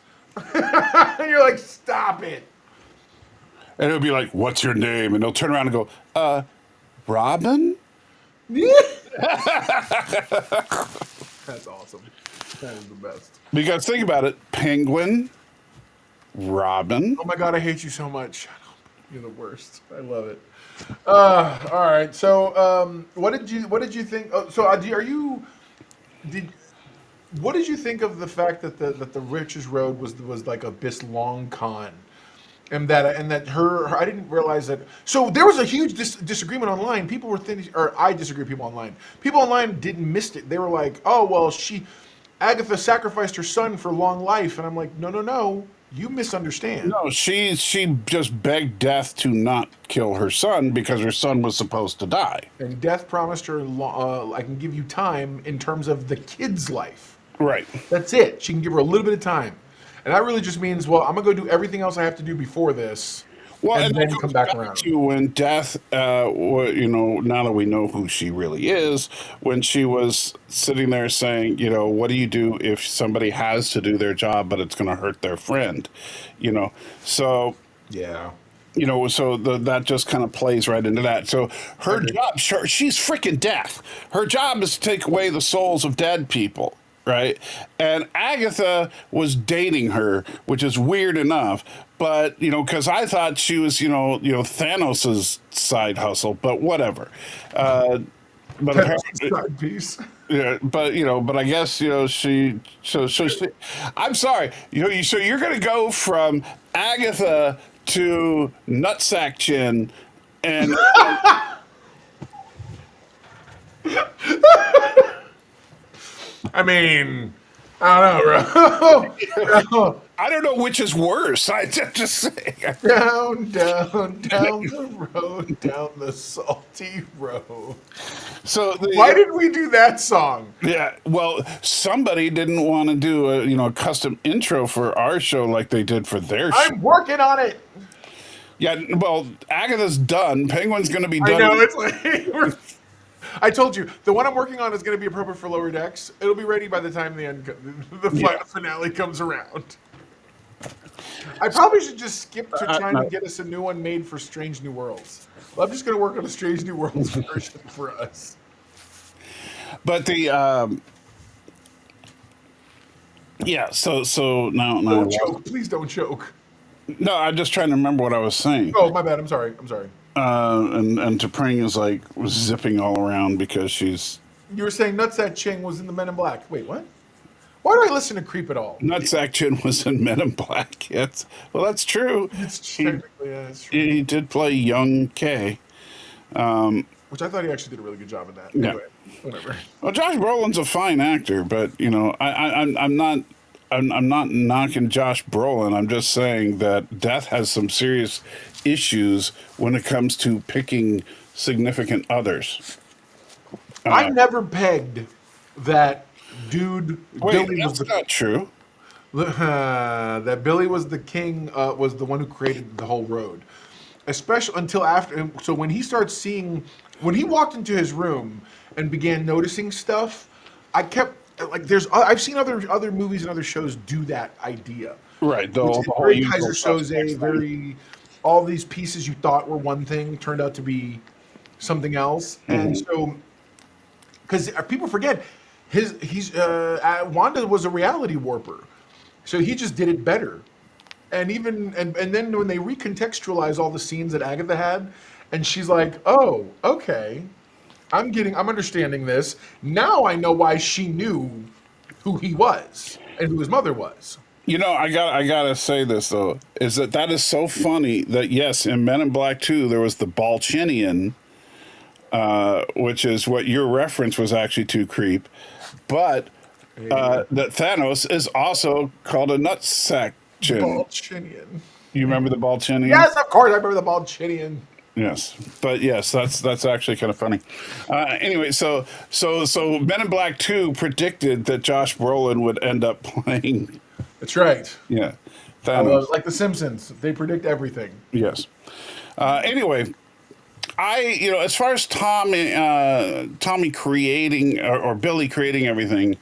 And you're like, "Stop it!" And it'll be like, "What's your name?" And they'll turn around and go, Robin? That's awesome. That is the best. Because think about it, Penguin, Robin. Oh my God, I hate you so much. Shut up. You're the worst. I love it. All right. So, what did you think? Oh, so, what did you think of the fact that the Riches Road was like this long con, and that her I didn't realize that. So there was a huge disagreement online. People were thinking, or I disagree with people online. People online didn't miss it. They were like, oh well, Agatha sacrificed her son for long life, and I'm like, no. You misunderstand. No, she just begged Death to not kill her son because her son was supposed to die. And Death promised her, I can give you time in terms of the kid's life. Right. That's it. She can give her a little bit of time. And that really just means, well, I'm gonna go do everything else I have to do before this, Well, and and that then come goes back back around. to when Death, now that we know who she really is, when she was sitting there saying, what do you do if somebody has to do their job, but it's going to hurt their friend? You know, so Yeah, that just kind of plays right into that. So I her agree. job, sure, she's freaking Death. Her job is to take away the souls of dead people, right? And Agatha was dating her, which is weird enough, but because I thought she was, Thanos's side hustle, but whatever. But That's a apparently, side piece. yeah, but I guess she. I'm sorry, so you're gonna go from Agatha to Nutsack Chin, and I mean, I don't know, bro. I don't know which is worse. I just say, Down, down, down the road, down the salty road. so Why did we do that song? yeah. Well, somebody didn't want to do a custom intro for our show like they did for their show. I'm working on it. Yeah. Well, Agatha's done. Penguin's gonna be I done. know it's like I told you the one I'm working on is going to be appropriate for lower decks. It'll be ready by the time the final finale comes around. I probably should just skip to trying to get us a new one made for Strange New Worlds. Well, I'm just going to work on a Strange New Worlds version for us. But the yeah. So now Don't choke, please don't choke. no, I'm just trying to remember what I was saying. Oh, my bad. I'm sorry. I'm sorry. And T'Pring is like zipping all around because she's You were saying Nutsack Ching was in the Men in Black. Wait, what? Why do I listen to Creep at all? Nutsack Chin was in Men in Black. Yes, well, that's true. It's He, technically, yeah, it's true. he did play young K. Which I thought he actually did a really good job in that. Yeah. Anyway, whatever. Well, Josh Brolin's a fine actor, but I'm not. I'm not knocking Josh Brolin. I'm just saying that Death has some serious issues when it comes to picking significant others. I never pegged that dude. Wait, Billy was that's not true. that Billy was the king, was the one who created the whole road. Especially until after. So when he starts seeing, when he walked into his room and began noticing stuff, I kept like, I've seen other movies and other shows do that idea. Right. Which is The whole very usual Kaiser Soze, suspects thing. very all these pieces you thought were one thing turned out to be something else, and so because people forget Wanda was a reality warper, so he just did it better, and then when they recontextualize all the scenes that Agatha had, and she's like, oh, okay, I'm understanding this now. I know why she knew who he was and who his mother was. I gotta say this though, is that is so funny that yes, in Men in Black 2 there was the Balchinian, which is what your reference was actually to, Creep, but that Thanos is also called a nutsack chin. Balchinian. You remember the Balchinian? Yes, of course, I remember the Balchinian. Yes, but yes, that's actually kind of funny. Anyway, so Men in Black 2 predicted that Josh Brolin would end up playing. That's right. Yeah, I love Thanos. it. Like The Simpsons, they predict everything. Yes. Anyway, as far as Tommy creating or Billy creating everything,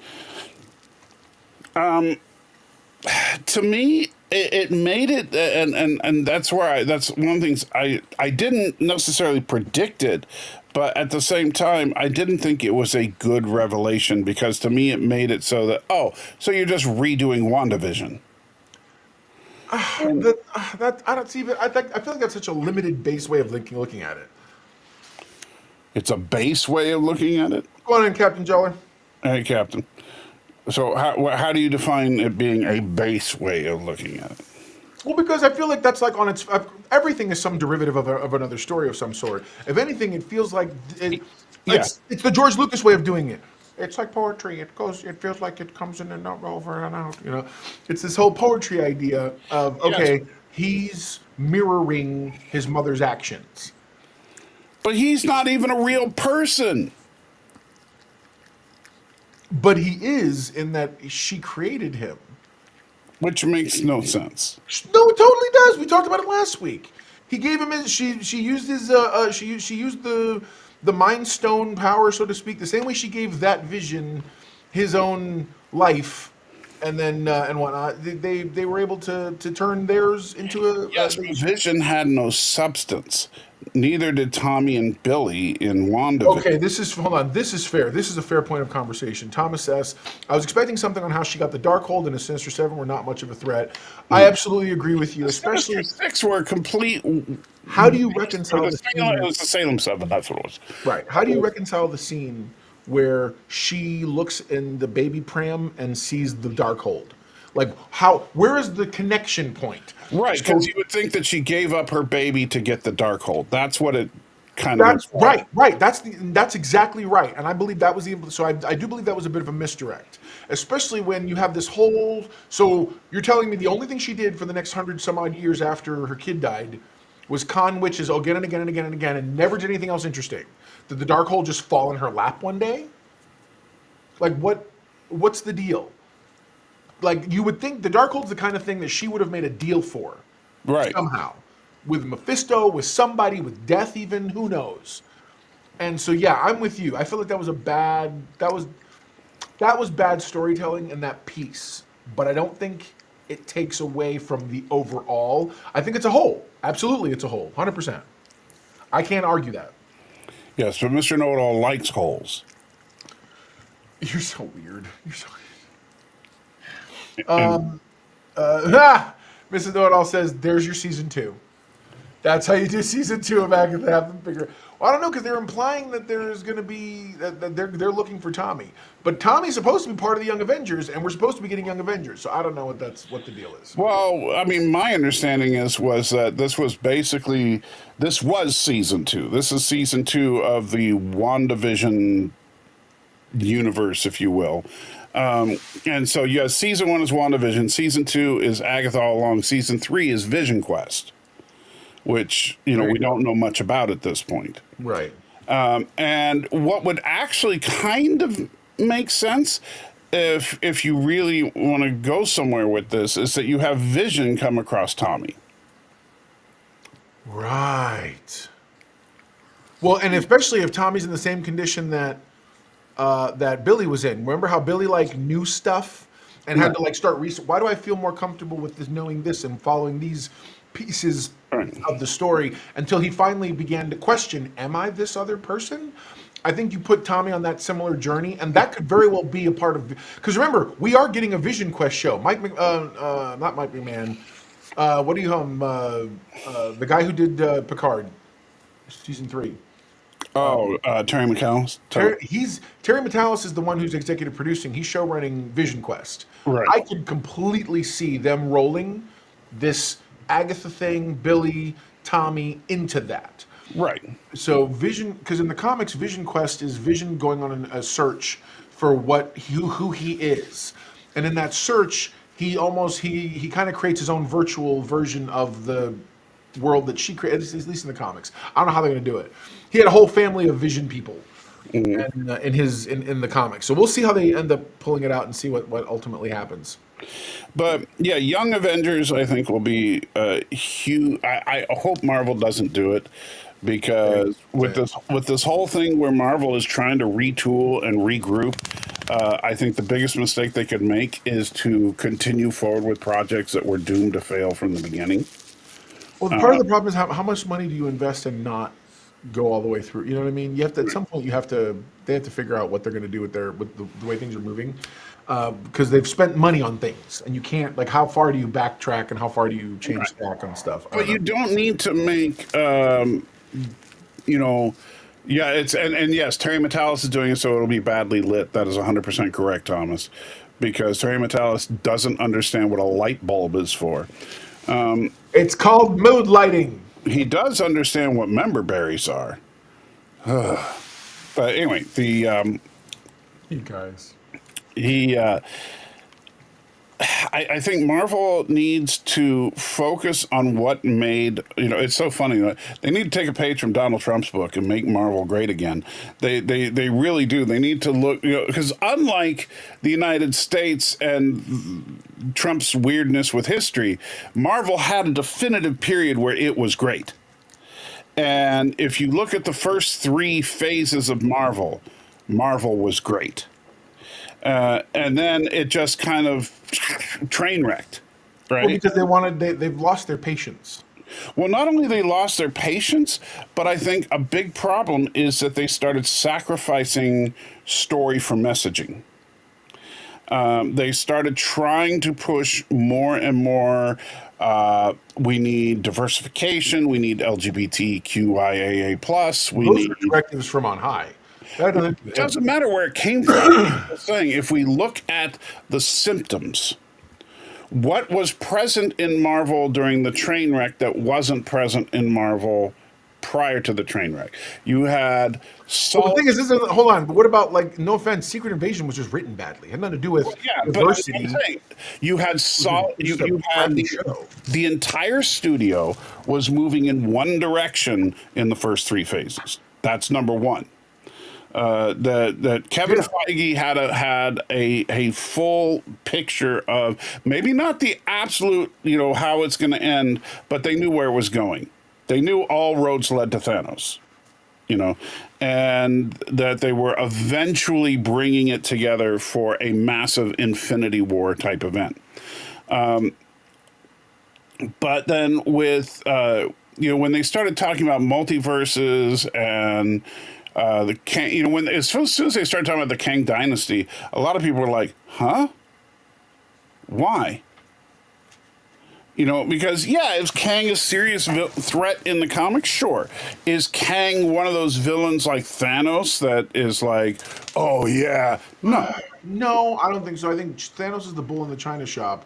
to me, it made it, and that's where that's one of the things I didn't necessarily predict it, but at the same time, I didn't think it was a good revelation because to me, it made it so that, so you're just redoing WandaVision. That I don't see. I feel like that's such a limited base way of looking at it. It's a base way of looking at it. Go on in, Captain Jeller. Hey, Captain. So how do you define it being a base way of looking at it? Well, because I feel like that's like on its everything is some derivative of another story of some sort. If anything, it feels like it's the George Lucas way of doing it. It's like poetry. It feels like it comes in and out, over and out. It's this whole poetry idea of okay, he's mirroring his mother's actions. But he's not even a real person. But he is in that she created him. which makes no sense. No, it totally does. We talked about it last week. He gave him his. She used his. She used the Mind Stone power, so to speak, the same way she gave that Vision his own life, and then and whatnot. They were able to turn theirs into a. Yes, but Vision had no substance. Neither did Tommy and Billy in WandaVision. Okay, hold on. This is fair. This is a fair point of conversation. Thomas S. I was expecting something on how she got the Darkhold and the Sinister Seven were not much of a threat. I absolutely agree with you, especially. Sinister Six were complete. How do you reconcile the It was the Salem Seven. That's what it was. Right. How do you reconcile the scene where she looks in the baby pram and sees the Darkhold? Like, where is the connection point? Right, because you would think that she gave up her baby to get the Darkhold. That's what it kind of. That's right. Right. That's exactly right. And I believe that was so I do believe that was a bit of a misdirect, especially when you have this whole. So you're telling me the only thing she did for the next 100 some odd years after her kid died was con witches again and again and again and again, and never did anything else interesting. Did the Darkhold just fall in her lap one day? Like what's the deal? Like, you would think the Darkhold's the kind of thing that she would have made a deal for. Right. Somehow. With Mephisto, with somebody, with death even, who knows? And so, yeah, I'm with you. I feel like that was bad storytelling in that piece. But I don't think it takes away from the overall. I think it's a whole. Absolutely, it's a whole. 100%. I can't argue that. Yes, but Mr. Know-It-All likes holes. You're so weird. You're so Mrs. Know-It-All says, there's your season 2. That's how you do season 2 of Agatha. Have them figure. Well, I don't know, because they're implying that there's going to be that they're looking for Tommy, but Tommy's supposed to be part of the Young Avengers, and we're supposed to be getting Young Avengers. So I don't know what the deal is. Well, I mean, my understanding was that this was season 2. This is season 2 of the WandaVision universe, if you will. And so, yes, season 1 is WandaVision, season 2 is Agatha All Along, season 3 is Vision Quest, which, we don't know much about at this point. Right. And what would actually kind of make sense, if you really want to go somewhere with this, is that you have Vision come across Tommy. Right. Well, and especially if Tommy's in the same condition that Billy was in. Remember how Billy knew stuff and had to start research. Why do I feel more comfortable with this, knowing this and following these pieces of the story until he finally began to question, am I this other person? I think you put Tommy on that similar journey, and that could very well be a part of, because remember, we are getting a Vision Quest show. Not Mike McMahon. What do you call him? The guy who did Picard, season 3. Terry McCallis. Terry McCallis is the one who's executive producing. He's show running Vision Quest. Right. I could completely see them rolling this Agatha thing, Billy, Tommy into that. Right. So Vision, because in the comics, Vision Quest is Vision going on a search for who he is, and in that search, he kind of creates his own virtual version of the world that she created, at least in the comics. I don't know how they're going to do it. He had a whole family of Vision people in the comics. So we'll see how they end up pulling it out and see what ultimately happens. But yeah, Young Avengers, I think, will be huge. I hope Marvel doesn't do it, because with this whole thing where Marvel is trying to retool and regroup, I think the biggest mistake they could make is to continue forward with projects that were doomed to fail from the beginning. Well, part of the problem is how much money do you invest and not go all the way through? You know what I mean? You have to, at some point, they have to figure out what they're going to do with the way things are moving, because they've spent money on things, and you can't, how far do you backtrack and how far do you change back on stuff? But you don't need to make, yeah, it's and yes, Terry Metalis is doing it, so it'll be badly lit. That is 100% correct, Thomas, because Terry Metalis doesn't understand what a light bulb is for. It's called mood lighting. He does understand what member berries are. But anyway, you guys. He I think Marvel needs to focus on what made, it's so funny. They need to take a page from Donald Trump's book and make Marvel great again. They really do. They need to look, because unlike the United States and Trump's weirdness with history, Marvel had a definitive period where it was great. And if you look at the first 3 phases of Marvel, Marvel was great. And then it just kind of train wrecked, right? Well, because they've lost their patience. Well, not only they lost their patience, but I think a big problem is that they started sacrificing story for messaging. They started trying to push more and more. We need diversification. We need LGBTQIAA+. Those are directives from on high. It doesn't matter where it came from. I'm saying, if we look at the symptoms, what was present in Marvel during the train wreck that wasn't present in Marvel prior to the train wreck? You had the thing is, hold on, but what about, like, no offense, Secret Invasion was just written badly. It had nothing to do with diversity. But you had the entire studio was moving in one direction in the first 3 phases. That's number one. That Kevin Feige had a full picture of, maybe not the absolute, how it's going to end, but they knew where it was going. They knew all roads led to Thanos, and that they were eventually bringing it together for a massive Infinity War type event. But then with, when they started talking about multiverses and the Kang, as soon as they started talking about the Kang Dynasty, a lot of people were like, "Huh? Why?" Because is Kang a serious threat in the comics? Sure. Is Kang one of those villains like Thanos that is like, oh yeah? No, I don't think so. I think Thanos is the bull in the china shop.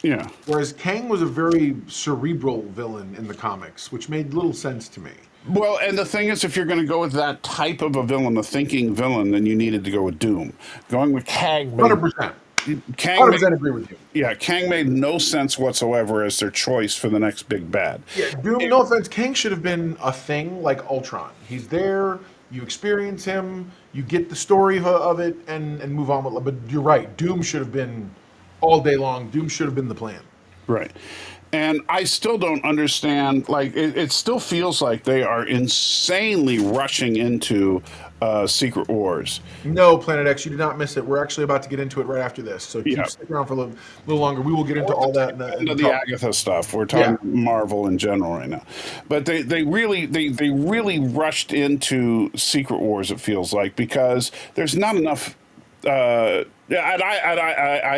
Yeah. Whereas Kang was a very cerebral villain in the comics, which made little sense to me. Well, and the thing is, if you're going to go with that type of a villain, a thinking villain, then you needed to go with Doom. Going with Kang, 100%. 100% agree with you. Yeah, Kang made no sense whatsoever as their choice for the next big bad. Yeah, Doom, no offense, Kang should have been a thing like Ultron. He's there, you experience him, you get the story of it, and move on with it. But you're right, Doom should have been all day long. Doom should have been the plan. Right. And I still don't understand, like, it still feels like they are insanely rushing into Secret Wars. No, Planet X, you did not miss it. We're actually about to get into it right after this. So keep sticking around for a little longer. We will get into all that. Into the Agatha stuff. We're talking Marvel in general right now. But they really rushed into Secret Wars, it feels like, because there's not enough... I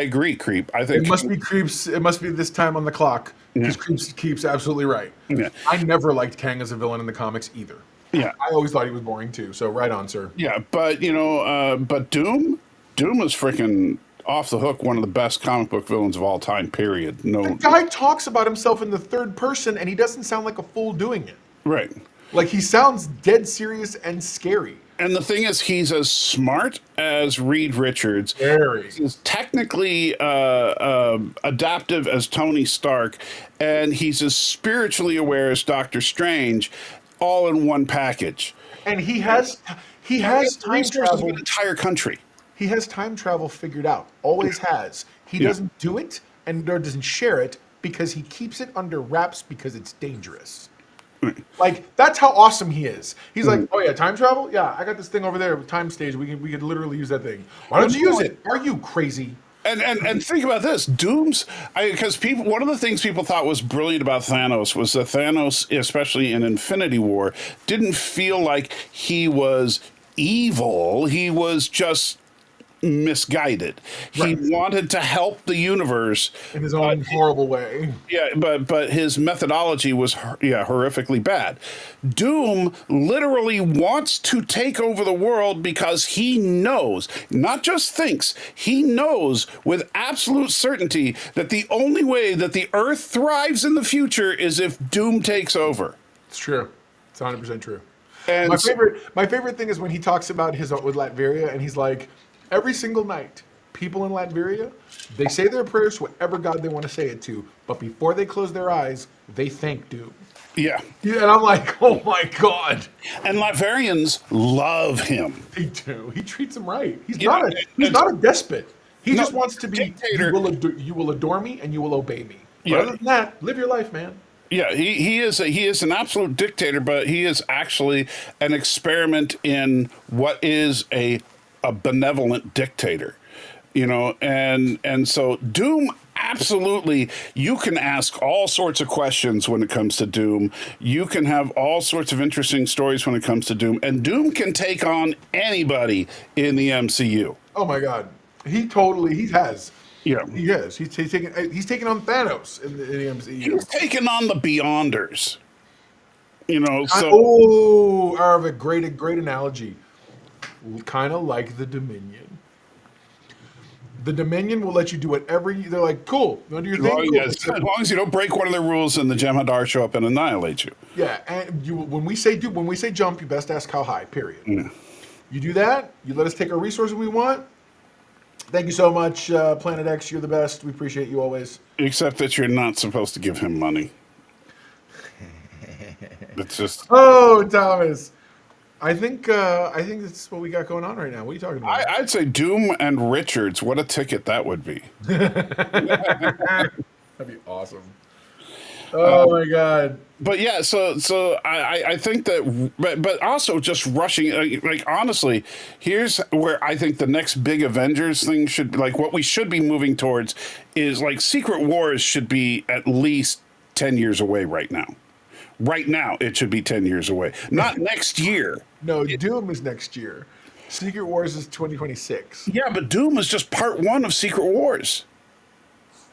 agree, Creep. I think it must be Creeps. It must be this time on the clock, because Creeps absolutely right. Yeah. I never liked Kang as a villain in the comics either. Yeah, I always thought he was boring too. So right on, sir. Yeah, but but Doom is freaking off the hook, one of the best comic book villains of all time. Period. No, the guy talks about himself in the third person, and he doesn't sound like a fool doing it. Right. Like, he sounds dead serious and scary. And the thing is, he's as smart as Reed Richards. Very. He's technically adaptive as Tony Stark, and he's as spiritually aware as Doctor Strange, all in one package. And he has time travel. An entire country. He has time travel figured out. Always has. He doesn't do it and nor doesn't share it because he keeps it under wraps because it's dangerous. Like, that's how awesome he is. He's like, oh yeah, time travel? Yeah, I got this thing over there, time stage. We could literally use that thing. Why don't you use it? Are you crazy? And think about this, Doom's, because one of the things people thought was brilliant about Thanos was that Thanos, especially in Infinity War, didn't feel like he was evil. He was just misguided. Right. He wanted to help the universe in his own horrible way. Yeah, but his methodology was horrifically bad. Doom literally wants to take over the world because he knows, not just thinks, he knows with absolute certainty that the only way that the Earth thrives in the future is if Doom takes over. It's true. It's 100% true. And my favorite thing is when he talks about his with Latveria, and he's like, every single night, people in Latveria, they say their prayers to whatever god they want to say it to, but before they close their eyes, they thank Doom. Yeah. Yeah, and I'm like, oh my god. And Latvians love him. They do. He treats them right. He's Yeah, not a despot. He no, just wants to be. dictator. You will adore me and you will obey me. But Yeah. other than that, live your life, man. Yeah, he is an absolute dictator, but he is actually an experiment in what is a benevolent dictator, you know, and so Doom. Absolutely, you can ask all sorts of questions when it comes to Doom. You can have all sorts of interesting stories when it comes to Doom, and Doom can take on anybody in the MCU. Oh my god, he has. Yeah, He has. He's taken on Thanos in the MCU. he's taking on the Beyonders. You know, so Arvik, great analogy. Kind of like the Dominion. The Dominion will let you do whatever they're like, cool. You want to do your thing? Cool. yes, as long as you don't break one of their rules and the Jem'Hadar show up and annihilate you. Yeah, and when we say jump, you best ask how high, period. You do that, you let us take our resources we want. Thank you so much, Planet X. You're the best. We appreciate you always. Except that you're not supposed to give him money. It's just... Oh, Thomas. I think that's what we got going on right now. What are you talking about? I'd say Doom and Richards. What a ticket that would be. That'd be awesome. Oh my god. But yeah, so I think that, but also just rushing, like honestly, here's where I think the next big Avengers thing should, like what we should be moving towards is like Secret Wars should be at least 10 years away right now. Right now, it should be 10 years away. Not next year. No, Doom is next year. Secret Wars is 2026. Yeah, but Doom is just part one of Secret Wars.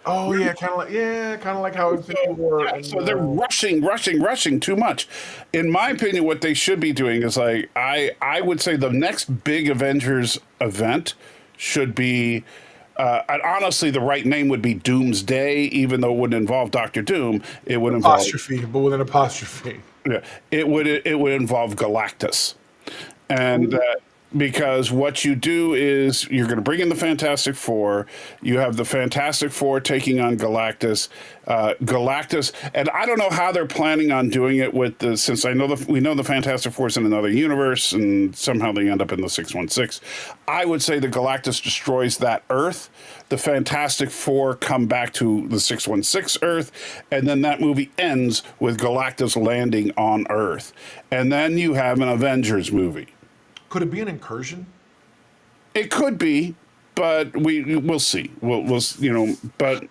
Oh yeah, kind of like how Infinity War. Yeah, and, so they're rushing too much. In my opinion, what they should be doing is like I would say the next big Avengers event should be. And honestly, the right name would be Doomsday, even though it wouldn't involve Doctor Doom. It would involve apostrophe, but with an apostrophe. Yeah, it would involve Galactus, and because what you do is you're going to bring in the Fantastic Four. You have the Fantastic Four taking on Galactus. Galactus, and I don't know how they're planning on doing it with the, since I know we know the Fantastic Four is in another universe, and somehow they end up in the 616. I would say the Galactus destroys that Earth. The Fantastic Four come back to the 616 Earth, and then that movie ends with Galactus landing on Earth, and then you have an Avengers movie. Could it be an incursion? It could be, but we'll see. We'll you know, but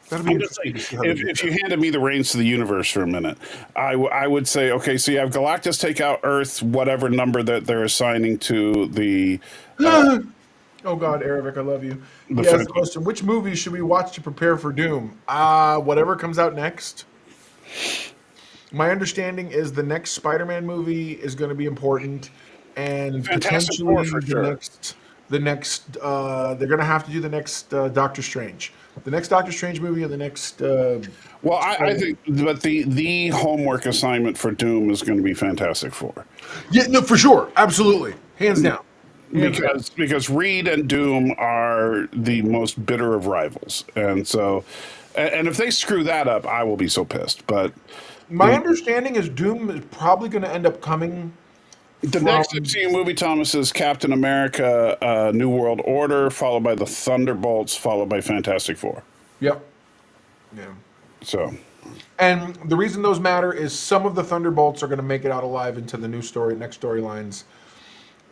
That'd be if you handed me the reins to the universe for a minute, I would say, okay, so you have Galactus take out Earth, whatever number that they're assigning to the. Oh God, Aravic, I love you. He asked the question: which movies should we watch to prepare for Doom? Whatever comes out next. My understanding is the next Spider-Man movie is going to be important. And Fantastic potentially Four for sure. the next, they're going to have to do the next Doctor Strange, the next Doctor Strange movie, and the next. Well, I think, but the homework assignment for Doom is going to be Fantastic Four. Yeah, no, for sure, absolutely, hands down. Because Reed and Doom are the most bitter of rivals, and so, and if they screw that up, I will be so pissed. But my understanding is Doom is probably going to end up coming. The next MCU movie, Thomas, is Captain America, New World Order, followed by the Thunderbolts, followed by Fantastic Four. Yep. Yeah. So. And the reason those matter is some of the Thunderbolts are going to make it out alive into the next storylines.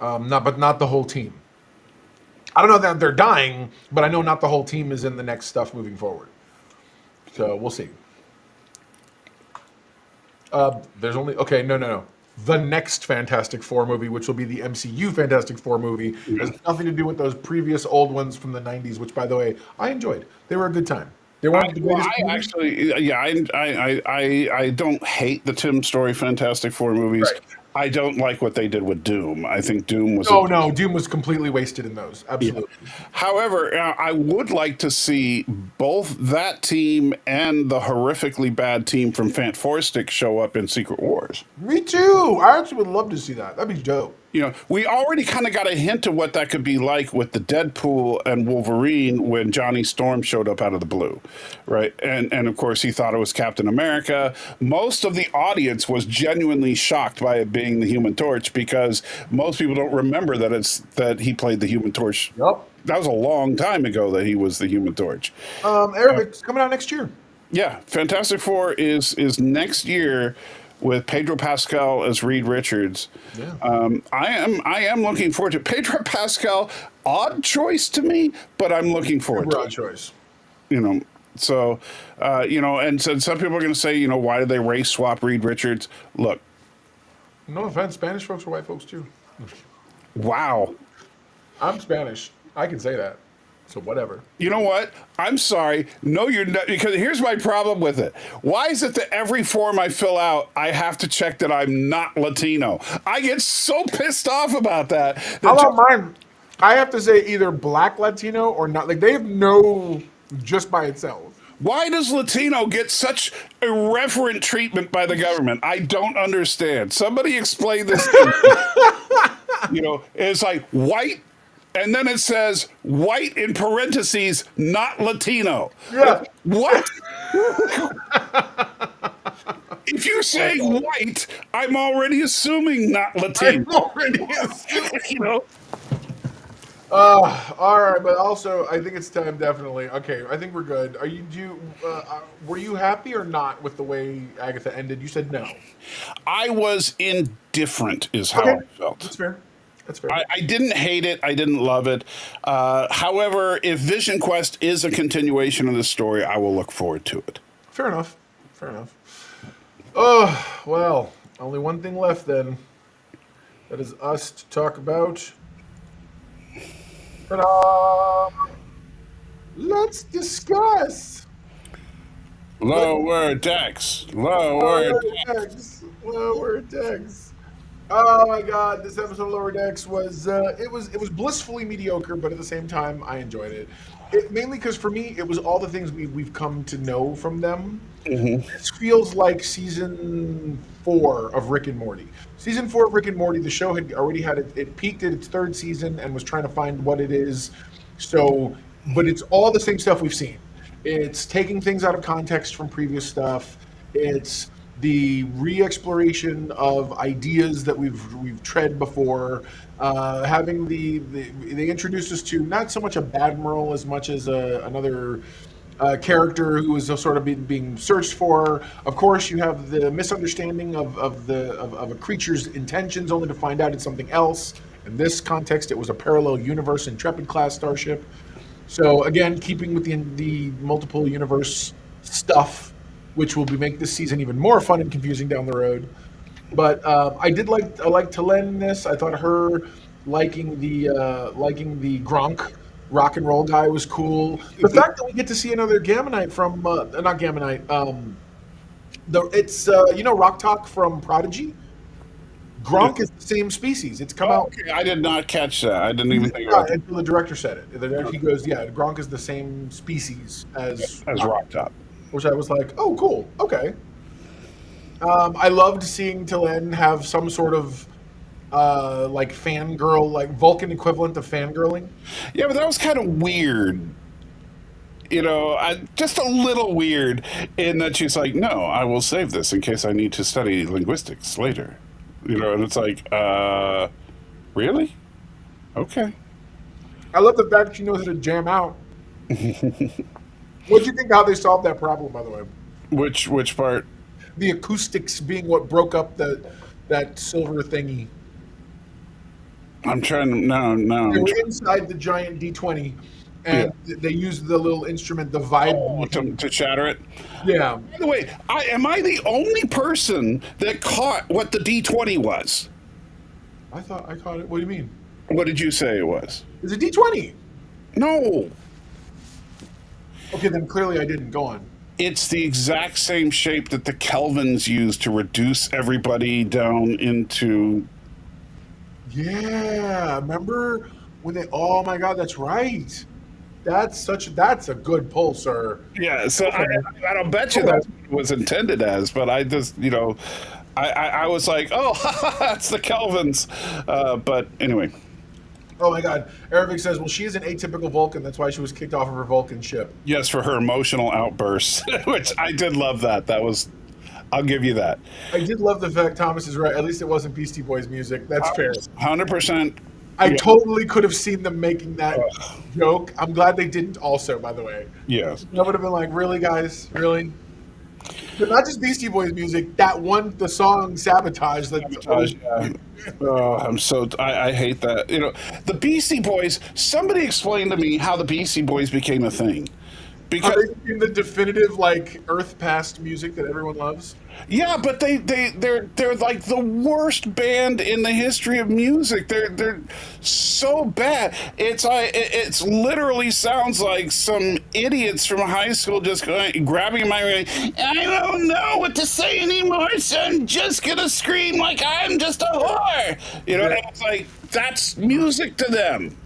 Not the whole team. I don't know that they're dying, but I know not the whole team is in the next stuff moving forward. So we'll see. There's only no. The next Fantastic Four movie, which will be the MCU Fantastic Four movie, has nothing to do with those previous old ones from the 90s, which, by the way, I enjoyed. They were a good time. They weren't the greatest movies. I don't hate the Tim Story Fantastic Four movies. Right. I don't like what they did with Doom. I think Doom was... No, Doom was completely wasted in those. Absolutely. Yeah. However, I would like to see both that team and the horrifically bad team from Fant Four Stick show up in Secret Wars. Me too. I actually would love to see that. That'd be dope. we already kind of got a hint of what that could be like with the Deadpool and Wolverine when Johnny Storm showed up out of the blue, right? And of course he thought it was Captain America. Most of the audience was genuinely shocked by it being the Human Torch because most people don't remember that he played the Human Torch. Yep. That was a long time ago that he was the Human Torch. Eric, it's coming out next year. Yeah, Fantastic Four is next year with Pedro Pascal as Reed Richards. Yeah. I am looking forward to Pedro Pascal. Odd choice to me, but I'm looking forward to Odd it. choice. So and so some people are going to say, why did they race swap Reed Richards? Look, No offense, Spanish folks are white folks too. wow. I'm Spanish. I can say that. So whatever. You know what? I'm sorry. No, you're not. Because here's my problem with it. Why is it that every form I fill out, I have to check that I'm not Latino? I get so pissed off about that. How about mine? I have to say either black Latino or not. Like, they have no just by itself. Why does Latino get such irreverent treatment by the government? I don't understand. Somebody explain this to me. It's like white, and then it says white in parentheses, not Latino. Yeah. What? If you're saying white, I'm already assuming not Latino. I'm already assuming. All right, but also I think it's time. Definitely. Okay, I think we're good. Were you happy or not with the way Agatha ended? You said no. I was indifferent, is how I felt. That's fair. That's fair. I didn't hate it. I didn't love it. However, if Vision Quest is a continuation of the story, I will look forward to it. Fair enough. Fair enough. Oh, well, only one thing left then. That is us to talk about. Ta-da! Let's discuss. Lower decks. Lower decks. Lower Decks. Oh my God! This episode of Lower Decks was it was blissfully mediocre, but at the same time, I enjoyed it. Mainly because for me, it was all the things we've come to know from them. Mm-hmm. This feels like season 4 of Rick and Morty. Season 4 of Rick and Morty, the show had already had it peaked at its 3rd season and was trying to find what it is. So, but it's all the same stuff we've seen. It's taking things out of context from previous stuff. It's the re-exploration of ideas that we've tread before. Having they introduced us to not so much a Badmiral as much as another character who is sort of being searched for. Of course, you have the misunderstanding of a creature's intentions, only to find out it's something else. In this context, it was a parallel universe Intrepid class starship. So again, keeping with the multiple universe stuff, which will make this season even more fun and confusing down the road. But I liked Talen in this. I thought her liking the Gronk rock and roll guy was cool. The fact that we get to see another Gamma Knight from not Gamma Knight, it's Rock Talk from Prodigy. Gronk is the same species. It's come out. Okay, I did not catch that. I didn't even think about it. Until the director said it. The director goes, Gronk is the same species as Rock Top. Which I was like, oh, cool, okay. I loved seeing Talen have some sort of like fangirl, like Vulcan equivalent of fangirling. Yeah, but that was kind of weird. Just a little weird in that she's like, no, I will save this in case I need to study linguistics later. And it's like, really? Okay. I love the fact she knows how to jam out. What do you think how they solved that problem, by the way? Which part? The acoustics being what broke up that silver thingy. I'm trying to no. They were inside the giant D20, and they used the little instrument, the vibe, to shatter it. Yeah. By the way, am I the only person that caught what the D20 was? I thought I caught it. What do you mean? What did you say it was? It's a D20. No. Okay, then clearly I didn't. Go on. It's the exact same shape that the Kelvins used to reduce everybody down into. Yeah, remember when they? Oh my God, that's right. That's a good pull, sir. Yeah, so I don't bet you that's what it was intended as, but I just I was like, oh, that's the Kelvins. But anyway. Oh my God. Arabic says, well, she is an atypical Vulcan. That's why she was kicked off of her Vulcan ship. Yes, for her emotional outbursts, which I did love that. That was, I'll give you that. I did love the fact Thomas is right. At least it wasn't Beastie Boys music. That's fair. 100%. I totally could have seen them making that joke. I'm glad they didn't also, by the way. Yes. I would have been like, really, guys? Really? But not just Beastie Boys music. The song Sabotage. Sabotage, yeah. Oh, I hate that. You know, the Beastie Boys, somebody explain to me how the Beastie Boys became a thing. Because they became the definitive, like, Earth past music that everyone loves. Yeah, but they're like the worst band in the history of music. They're so bad. It's literally sounds like some idiots from high school just grabbing a mic. I don't know what to say anymore, so I'm just gonna scream like I'm just a whore. You know, and it's like that's music to them.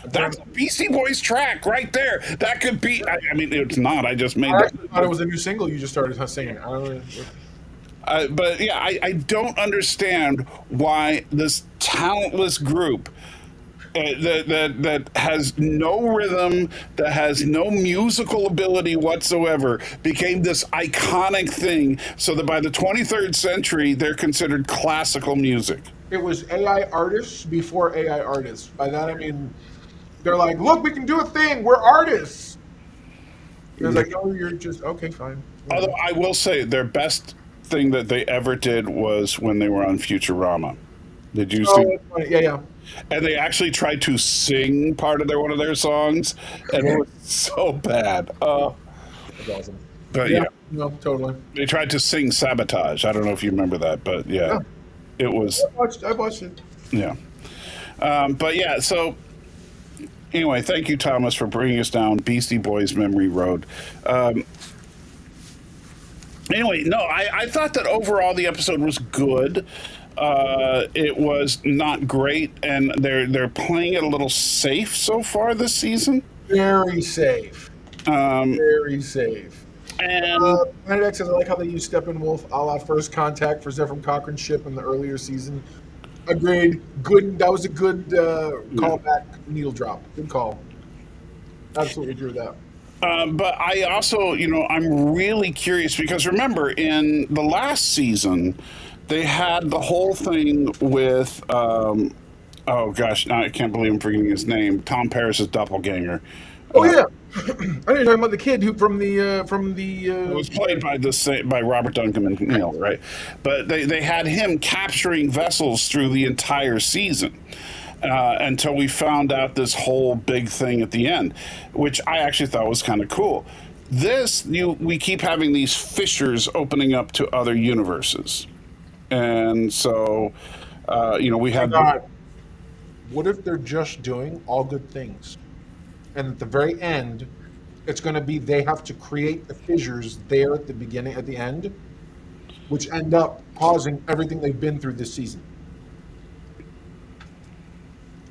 That's a Beastie Boys track right there. That could be. I mean, it's not. I just made. I actually thought it was a new single you just started singing. I don't know. But yeah, I don't understand why this talentless group that has no rhythm, that has no musical ability whatsoever, became this iconic thing. So that by the 23rd century, they're considered classical music. It was AI artists before AI artists. By that I mean. They're like, look, we can do a thing. We're artists. It was like, no, you're just, okay, fine. Although I will say their best thing that they ever did was when they were on Futurama. Did you see? Yeah. And they actually tried to sing part of one of their songs, and it was so bad. That's awesome. But yeah. No, totally. They tried to sing Sabotage. I don't know if you remember that, but yeah. It was. I watched it. Yeah. But yeah, so. Anyway, thank you, Thomas, for bringing us down Beastie Boys memory road. Anyway, no, I thought that overall the episode was good. It was not great, and they're playing it a little safe so far this season. Very safe. Very safe. And Planet X says, I like how they use Steppenwolf a la First Contact for Zephyr Cochrane's ship in the earlier season. Agreed. Good. That was a good callback needle drop. Good call. Absolutely agree with that. But I also, I'm really curious because remember, in the last season, they had the whole thing with, oh gosh, now I can't believe I'm forgetting his name, Tom Paris's doppelganger. Oh yeah, I didn't know about the kid who from the. It was played by Robert Duncan McNeil, right? But they had him capturing vessels through the entire season. Until we found out this whole big thing at the end, which I actually thought was kind of cool. We keep having these fissures opening up to other universes, and so we have. What if they're just doing all good things, and at the very end, it's going to be they have to create the fissures there at the beginning, at the end, which end up causing everything they've been through this season.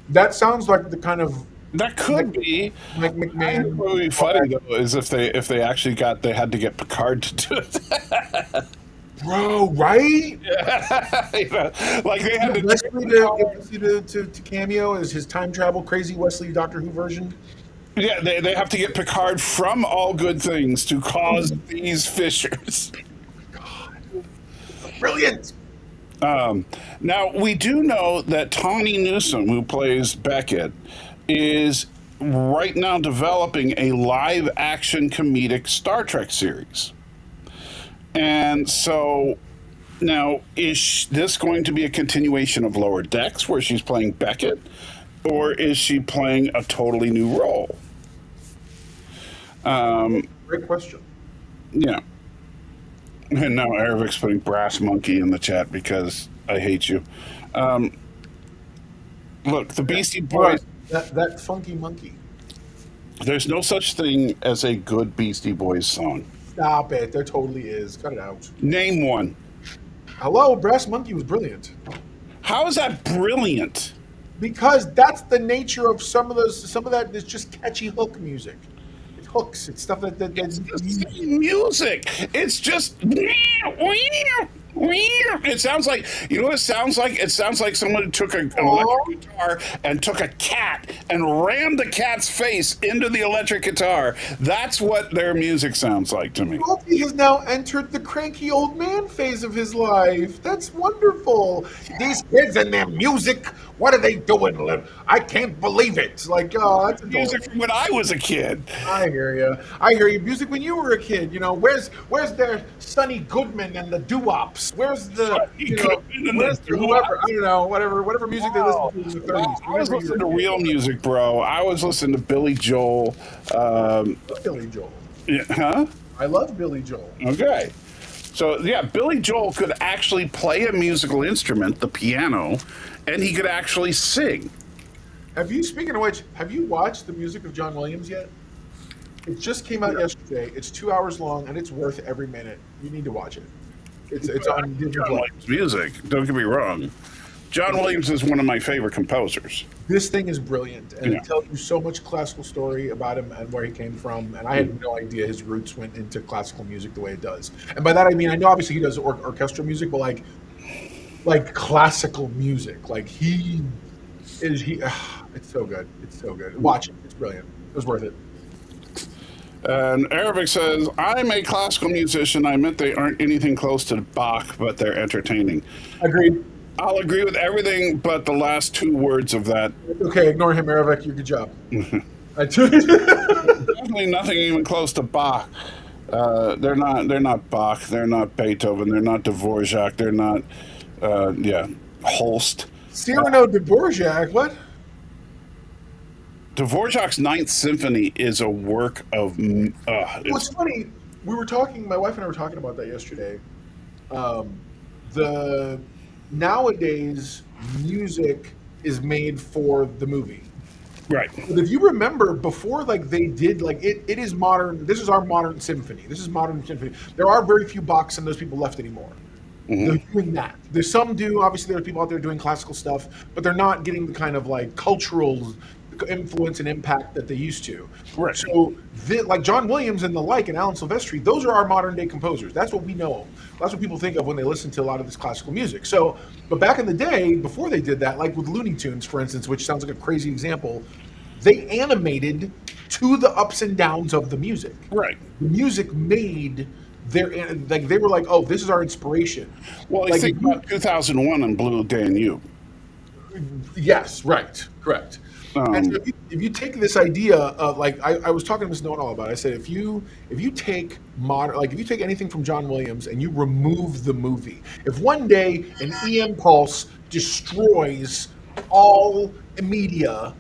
That sounds like the kind of that could be like McMahon. What would be funny though is if they actually they had to get Picard to do it. Bro, right? Yeah. Like they had Wesley to cameo as his time travel crazy Wesley Doctor Who version. Yeah, they have to get Picard from All Good Things to cause these fissures. God, brilliant. Now, we do know that Tawny Newsome, who plays Beckett, is right now developing a live-action comedic Star Trek series. And so, now, is this going to be a continuation of Lower Decks, where she's playing Beckett, or is she playing a totally new role? Great question. Yeah. And now Eric's putting Brass Monkey in the chat because I hate you. Look, the Beastie Boys... That funky monkey. There's no such thing as a good Beastie Boys song. Stop it. There totally is. Cut it out. Name one. Hello, Brass Monkey was brilliant. How is that brilliant? Because that's the nature of some of that is just catchy hook music. It's hooks. It's stuff that It's the same music. It's just. It sounds like, you know what it sounds like? It sounds like someone took an electric guitar and took a cat and rammed the cat's face into the electric guitar. That's what their music sounds like to me. He has now entered the cranky old man phase of his life. That's wonderful. These kids and their music, what are they doing? I can't believe it. Like, oh, that's Music from when I was a kid. I hear you. I hear you. Music when you were a kid. You know, where's their Sonny Goodman and the doo-wops? Where's the, where's the whoever, I don't know, whatever music they listened to in the 30s. I was listening to real music, bro. I was listening to Billy Joel. Billy Joel. Yeah, huh? I love Billy Joel. Okay. So, yeah, Billy Joel could actually play a musical instrument, the piano, and he could actually sing. Speaking of which, have you watched the music of John Williams yet? It just came out yesterday. It's 2 hours long, and it's worth every minute. You need to watch it. It's on Disney+. John Williams music. Don't get me wrong. John Williams is one of my favorite composers. This thing is brilliant, and it tells you so much classical story about him and where he came from. And I had no idea his roots went into classical music the way it does. And by that I mean, I know obviously he does orchestral music, but like classical music. Like it's so good. It's so good. Watch it. It's brilliant. It was worth it. And Arabic says, I'm a classical musician. I meant they aren't anything close to Bach, but they're entertaining. Agreed. I'll agree with everything but the last two words of that. Okay, ignore him, Arabic. You're good job. Definitely nothing even close to Bach. They're not Bach. They're not Beethoven. They're not Dvorak. They're not, Holst. Cyrano de Dvorak, what? Dvorak's Ninth Symphony is a work of. It's funny. My wife and I were talking about that yesterday. Nowadays, music is made for the movie. Right. But if you remember, before they did it is modern. This is our modern symphony. This is modern symphony. There are very few Bachs and those people left anymore. Mm-hmm. They're doing that. There's some do. Obviously, there are people out there doing classical stuff, but they're not getting the kind of cultural influence and impact that they used to. Right. So, John Williams and and Alan Silvestri, those are our modern day composers. That's what we know. That's what people think of when they listen to a lot of this classical music. So, but back in the day, before they did that, like with Looney Tunes, for instance, which sounds like a crazy example, they animated to the ups and downs of the music. Right. The music made they were like, oh, this is our inspiration. Well, I think about 2001 and Blue Danube. Yes, right, correct. And so if you take this idea of I was talking to Ms. Know-It-All about it. I said if you take if you take anything from John Williams and you remove the movie, if one day an EM pulse destroys all media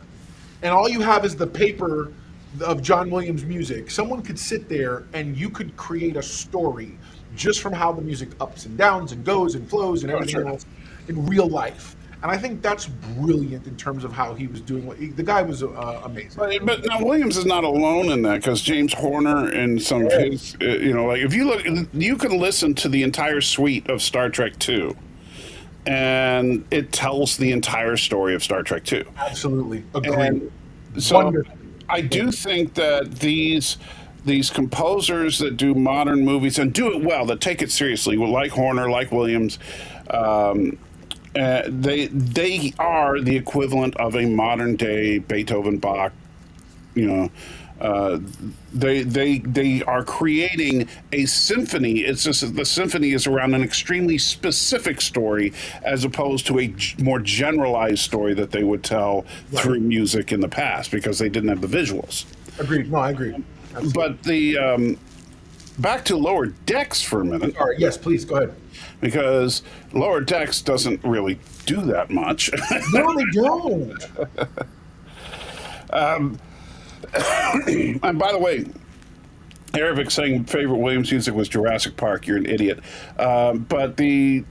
and all you have is the paper of John Williams music, someone could sit there and you could create a story just from how the music ups and downs and goes and flows and everything else in real life. And I think that's brilliant in terms of how he was doing. The guy was amazing. But now Williams is not alone in that, because James Horner and some of his, if you look, you can listen to the entire suite of Star Trek II, and it tells the entire story of Star Trek II. Absolutely, agreed. So wonderful. I do think that these composers that do modern movies and do it well, that take it seriously, like Horner, like Williams. They are the equivalent of a modern day Beethoven, Bach. They are creating a symphony. It's just the symphony is around an extremely specific story, as opposed to a more generalized story that they would tell through music in the past, because they didn't have the visuals. Agreed. No, I agree. Absolutely. But the back to Lower Decks for a minute. All right. Yes, please go ahead. Because Lower Decks doesn't really do that much. No, they don't. And by the way, Arabic saying favorite Williams music was Jurassic Park. You're an idiot. But I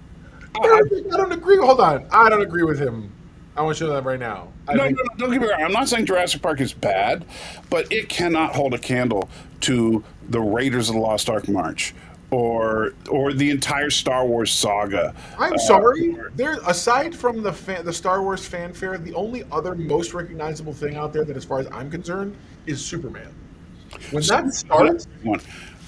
don't agree. Hold on. I don't agree with him. I want to show that right now. No, don't get me wrong. I'm not saying Jurassic Park is bad, but it cannot hold a candle to the Raiders of the Lost Ark March or the entire Star Wars saga. I'm sorry. Aside from the Star Wars fanfare, the only other most recognizable thing out there that, as far as I'm concerned, is Superman. When that starts,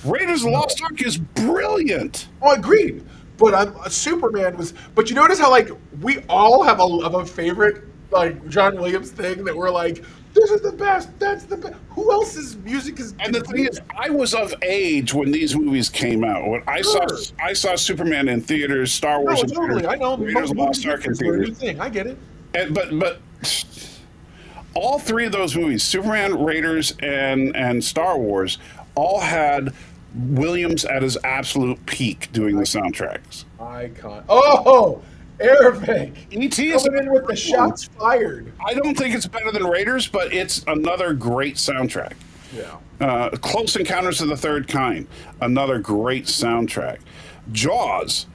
Raiders of the Lost Ark is brilliant. oh, agreed. But Superman was. But you notice how like we all have a favorite like John Williams thing that we're like, this is the best. That's the best. Who else's music is? And the thing is, I was of age when these movies came out. When I saw Superman in theaters, Star Wars in totally. theaters, I know. Raiders of the Lost Ark in theaters. I get it. And, but all three of those movies, Superman, Raiders, and Star Wars, all had Williams at his absolute peak doing the soundtracks. Icon. Oh, Eric. E.T. is coming in with the shots fired. I don't think it's better than Raiders, but it's another great soundtrack. Yeah. Close Encounters of the Third Kind, another great soundtrack. Jaws,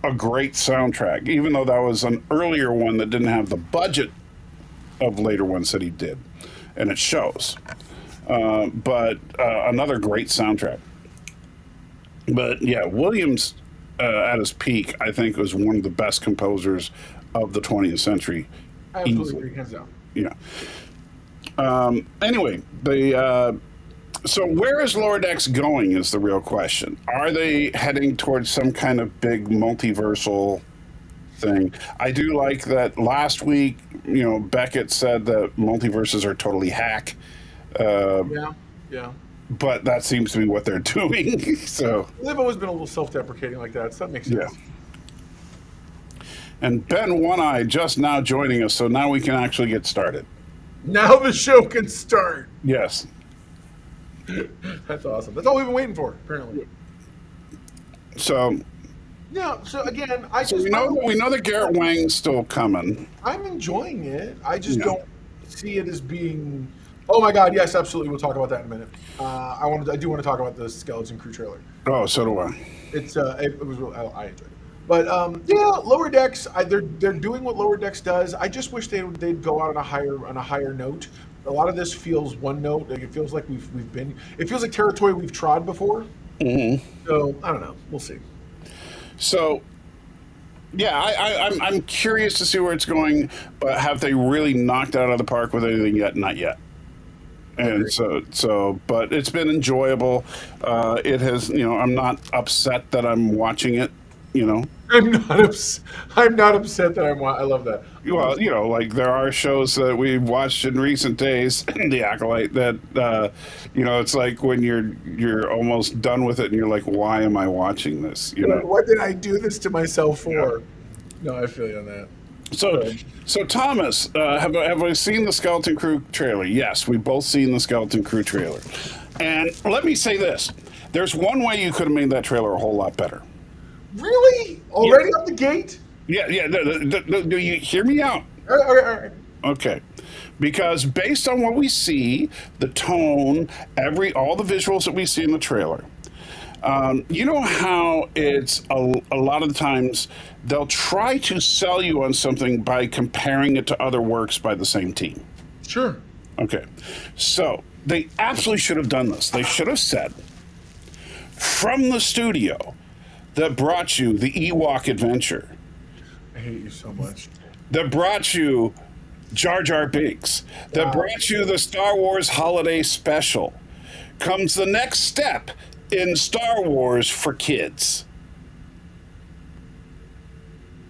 a great soundtrack, even though that was an earlier one that didn't have the budget of later ones that he did, and it shows. But another great soundtrack. But yeah, Williams at his peak, I think, was one of the best composers of the 20th century. I absolutely agree, hands down. Yeah. Anyway, so where is Lower Decks going is the real question. Are they heading towards some kind of big multiversal thing? I do like that last week, Beckett said that multiverses are totally hack. Yeah. But that seems to be what they're doing. So they've always been a little self-deprecating like that, so that makes sense. Yeah. And Ben One Eye just now joining us, so now we can actually get started. Now the show can start. Yes. That's awesome. That's all we've been waiting for, apparently. So yeah. So again, we know that Garrett Wang's still coming. I'm enjoying it. I just don't see it as being. Oh my God! Yes, absolutely. We'll talk about that in a minute. I do want to talk about the Skeleton Crew trailer. Oh, so do I. It was real. I enjoyed it. But Lower Decks. They're doing what Lower Decks does. I just wish they'd go out on a higher note. A lot of this feels one note. Like it feels like we've been. It feels like territory we've trod before. Mm-hmm. So I don't know. We'll see. So. Yeah, I'm curious to see where it's going, but have they really knocked it out of the park with anything yet? Not yet. And but it's been enjoyable. It has, I'm not upset that I'm watching it. I'm not upset that I love that. Well, like there are shows that we've watched in recent days, The Acolyte, that it's like when you're almost done with it and you're like, why am I watching this? What did I do this to myself for? Yeah. No, I feel you on that. So Thomas, have I seen the Skeleton Crew trailer? Yes, we've both seen the Skeleton Crew trailer. And let me say this. There's one way you could have made that trailer a whole lot better. Really? Already out the gate? Yeah. Do you hear me out? All right. Okay. Because based on what we see, the tone, all the visuals that we see in the trailer, you know how it's a lot of the times they'll try to sell you on something by comparing it to other works by the same team. Sure. Okay. So they absolutely should have done this. They should have said, from the studio that brought you the Ewok Adventure. I hate you so much. That brought you Jar Jar Binks. That brought you the Star Wars Holiday Special. Comes the next step in Star Wars for kids.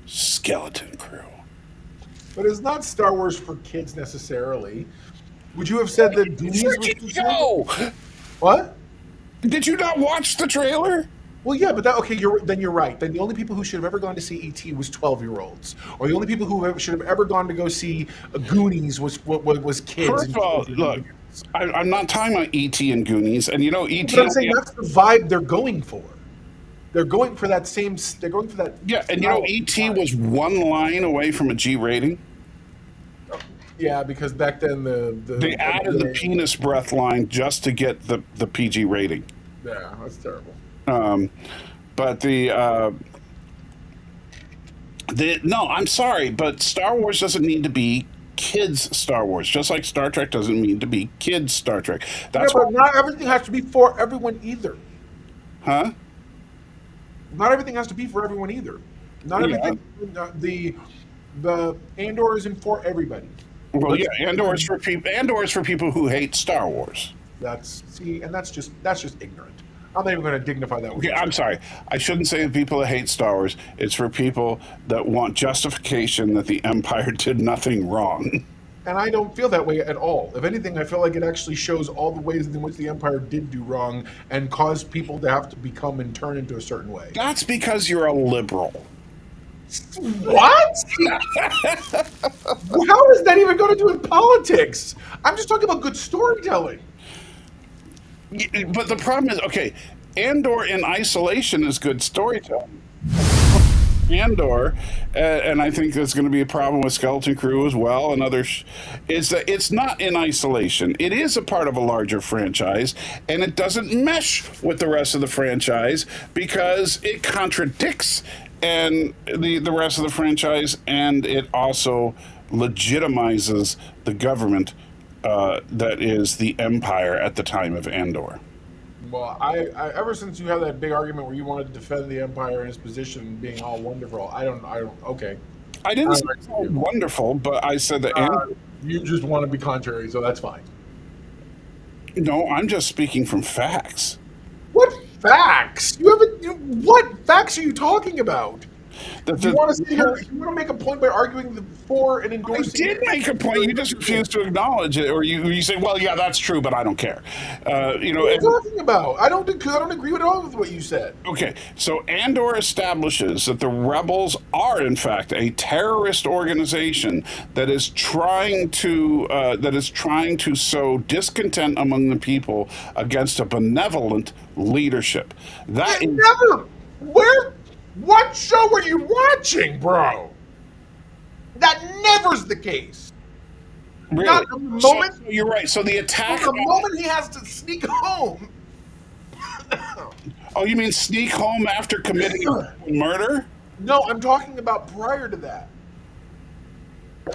Skeleton Crew. But it's not Star Wars for kids necessarily. Would you have said that Goonies was No! What? Did you not watch the trailer? Well, yeah, but then you're right. Then the only people who should have ever gone to see E.T. was 12-year-olds, or the only people who should have ever gone to go see Goonies was kids. First of all, look, I'm not talking about E.T. and Goonies, and E.T. But I'm saying that's the vibe they're going for. They're going for that same. They're going for that. Yeah, and E.T. was one line away from a G rating. Yeah, because back then they added the penis breath line just to get the PG rating. Yeah, that's terrible. But no, I'm sorry, but Star Wars doesn't need to be kids Star Wars, just like Star Trek doesn't need to be kids Star Trek. That's but not everything has to be for everyone either. Huh? Not everything has to be for everyone either. Not everything. The Andor isn't for everybody. Well, yeah, Andor is for people who hate Star Wars. And that's just ignorant. I'm not even going to dignify that with Okay, I'm sorry. I shouldn't say the people that hate Star Wars. It's for people that want justification that the Empire did nothing wrong. And I don't feel that way at all. If anything, I feel like it actually shows all the ways in which the Empire did do wrong and caused people to have to become and turn into a certain way. That's because you're a liberal. What? How is that even going to do in politics? I'm just talking about good storytelling. But the problem is, okay, Andor in isolation is good storytelling. Andor, and I think there's going to be a problem with Skeleton Crew as well, and others, is that it's not in isolation. It is a part of a larger franchise, and it doesn't mesh with the rest of the franchise because it contradicts and the rest of the franchise, and it also legitimizes the government that is the Empire at the time of Andor. Well, I ever since you had that big argument where you wanted to defend the Empire and its position being all wonderful, I don't, okay. I didn't say it's all wonderful, but I said that you just want to be contrary, so that's fine. No, I'm just speaking from facts. What facts? What facts are you talking about? You want to make a point by arguing for and endorsing? I did make a point. You just refuse to acknowledge it, or you say, "Well, yeah, that's true, but I don't care." What are you talking about? I don't agree at all with what you said. Okay, so Andor establishes that the rebels are, in fact, a terrorist organization that is trying to sow discontent among the people against a benevolent leadership. What show are you watching, bro? That never's the case. Really? Not the moment. So you're right. So the attack. The moment he has to sneak home. Oh, you mean sneak home after committing murder? No, I'm talking about prior to that.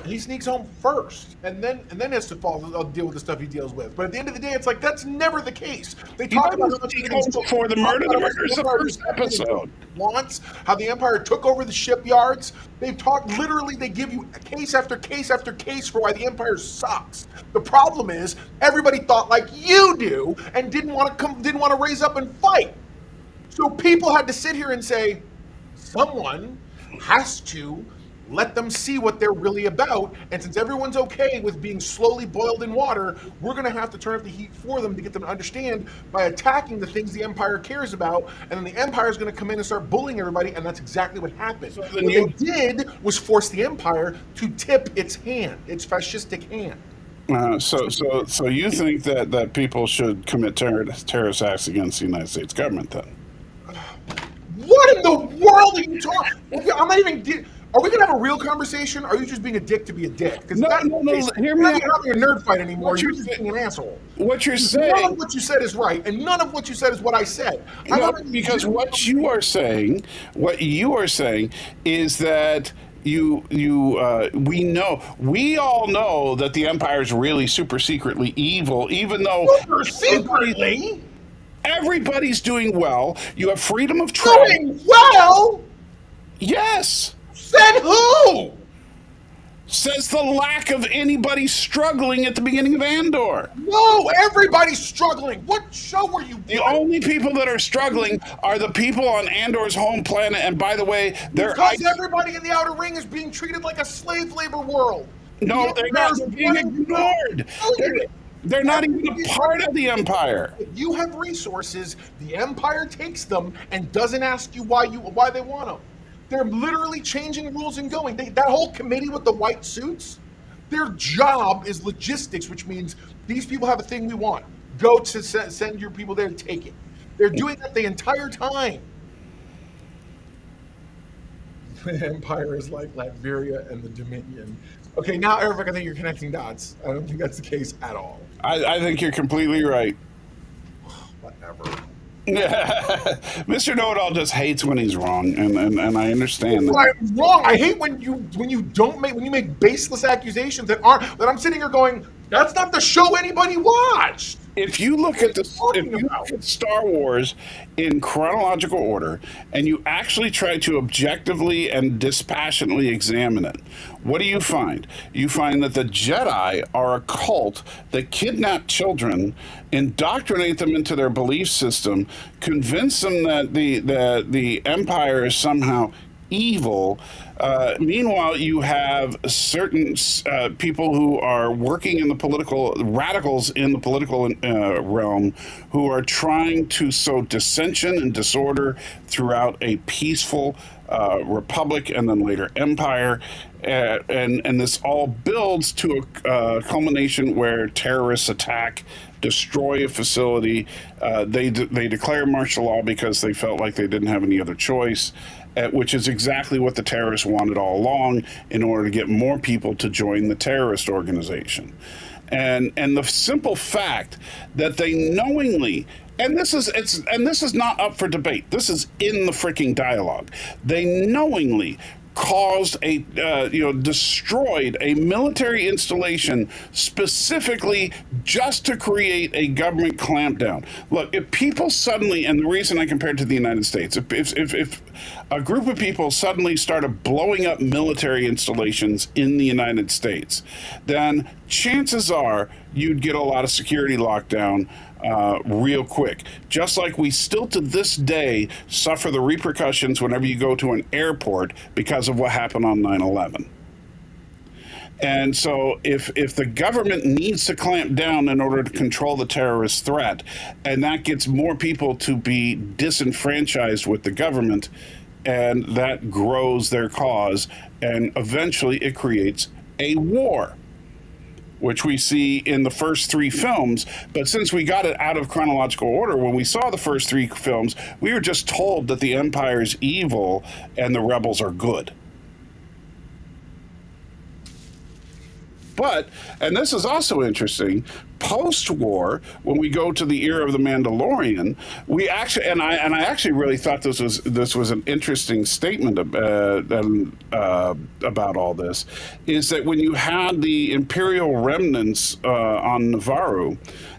He sneaks home first, and then has to deal with the stuff he deals with. But at the end of the day, it's like that's never the case. They talk about how sneak home before the murder. The murder is the first episode. How the Empire took over the shipyards. They've talked literally. They give you case after case after case for why the Empire sucks. The problem is everybody thought like you do and didn't want to raise up and fight. So people had to sit here and say, someone has to let them see what they're really about. And since everyone's okay with being slowly boiled in water, we're going to have to turn up the heat for them to get them to understand by attacking the things the Empire cares about. And then the Empire is going to come in and start bullying everybody. And that's exactly what happened. So what they did was force the Empire to tip its hand, its fascistic hand. So you think that people should commit terrorist acts against the United States government then? What in the world are you talking? I'm not even. Are we gonna have a real conversation? Or are you just being a dick to be a dick? Because no. Hear me out. You're not having a nerd fight anymore. You're just being an asshole. What you're saying. None of what you said is right, and none of what you said is what I said. Because what you are saying is that we all know that the Empire is really super secretly evil, even though super secretly. Everybody's doing well. You have freedom of travel. Doing well? Yes. Said who? Says the lack of anybody struggling at the beginning of Andor. No, everybody's struggling. What show were you? The only people that are struggling are the people on Andor's home planet. And by the way, because everybody in the Outer Ring is being treated like a slave labor world. No, they're not. They're being ignored. They're not even a part of the Empire. If you have resources, the Empire takes them and doesn't ask you why they want them. They're literally changing rules and going. That whole committee with the white suits, their job is logistics, which means these people have a thing we want. Go to send your people there to take it. They're doing that the entire time. The Empire is like Latveria and the Dominion. Okay, now, Eric, I think you're connecting dots. I don't think that's the case at all. I think you're completely right. Whatever. Mr. Know-It-All just hates when he's wrong, and I understand that. I'm wrong. I hate when you make baseless accusations that I'm sitting here going, that's not the show anybody watched. if you look at this, if Talking you about. look at Star Wars in chronological order, and you actually try to objectively and dispassionately examine it, what do you find? You find that the Jedi are a cult that kidnap children, indoctrinate them into their belief system, convince them that the Empire is somehow evil. Meanwhile, you have certain people who are working in the political, radicals in the political realm, who are trying to sow dissension and disorder throughout a peaceful republic and then later empire. And this all builds to a culmination where terrorists attack, destroy a facility. They declare martial law because they felt like they didn't have any other choice, which is exactly what the terrorists wanted all along in order to get more people to join the terrorist organization. And the simple fact that they knowingly, and this is not up for debate. This is in the freaking dialogue. They knowingly caused destroyed a military installation specifically just to create a government clampdown. Look, if people suddenly, and the reason I compared to the United States, if a group of people suddenly started blowing up military installations in the United States, then chances are you'd get a lot of security lockdown real quick. Just like we still to this day suffer the repercussions whenever you go to an airport because of what happened on 9/11. And so if the government needs to clamp down in order to control the terrorist threat, and that gets more people to be disenfranchised with the government, and that grows their cause, and eventually it creates a war, which we see in the first three films. But since we got it out of chronological order, when we saw the first three films, we were just told that the Empire is evil and the rebels are good. But, and this is also interesting, post-war, when we go to the era of the Mandalorian, we actually, and I actually really thought this was an interesting statement about all this, is that when you had the Imperial remnants on Navarro,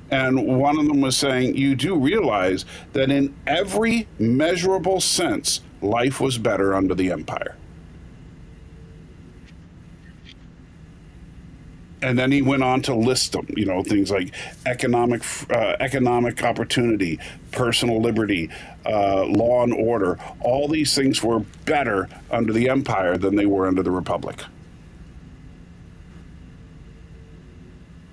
and one of them was saying, you do realize that in every measurable sense, life was better under the Empire. And then he went on to list them, things like economic opportunity, personal liberty, law and order. All these things were better under the Empire than they were under the Republic.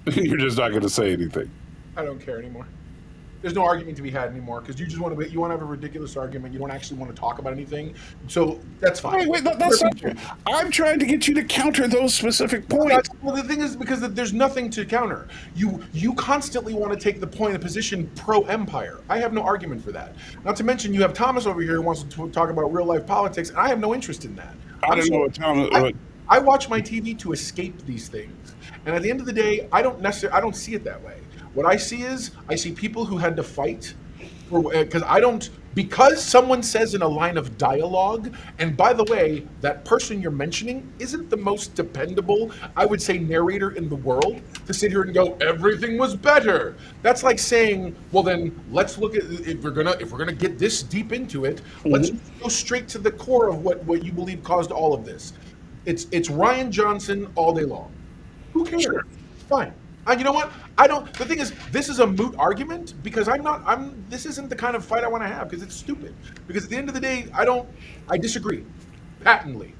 And you're just not going to say anything. I don't care anymore. There's no argument to be had anymore because you just want to have a ridiculous argument. You don't actually want to talk about anything. So that's fine. Wait, that's not true. I'm trying to get you to counter those specific points. Well, the thing is because there's nothing to counter. You constantly want to take the point of position pro-empire. I have no argument for that. Not to mention you have Thomas over here who wants to talk about real life politics, and I have no interest in that. I don't know what Thomas. I watch my TV to escape these things, and at the end of the day, I don't see it that way. What I see people who had to fight because someone says in a line of dialogue, and by the way, that person you're mentioning isn't the most dependable, I would say, narrator in the world to sit here and go, everything was better. That's like saying, well then let's look at if we're gonna get this deep into it, let's go straight to the core of what you believe caused all of this. It's Ryan Johnson all day long. Who cares? Sure. Fine. And you know what? The thing is, this is a moot argument because this isn't the kind of fight I want to have because it's stupid. Because at the end of the day, I disagree patently.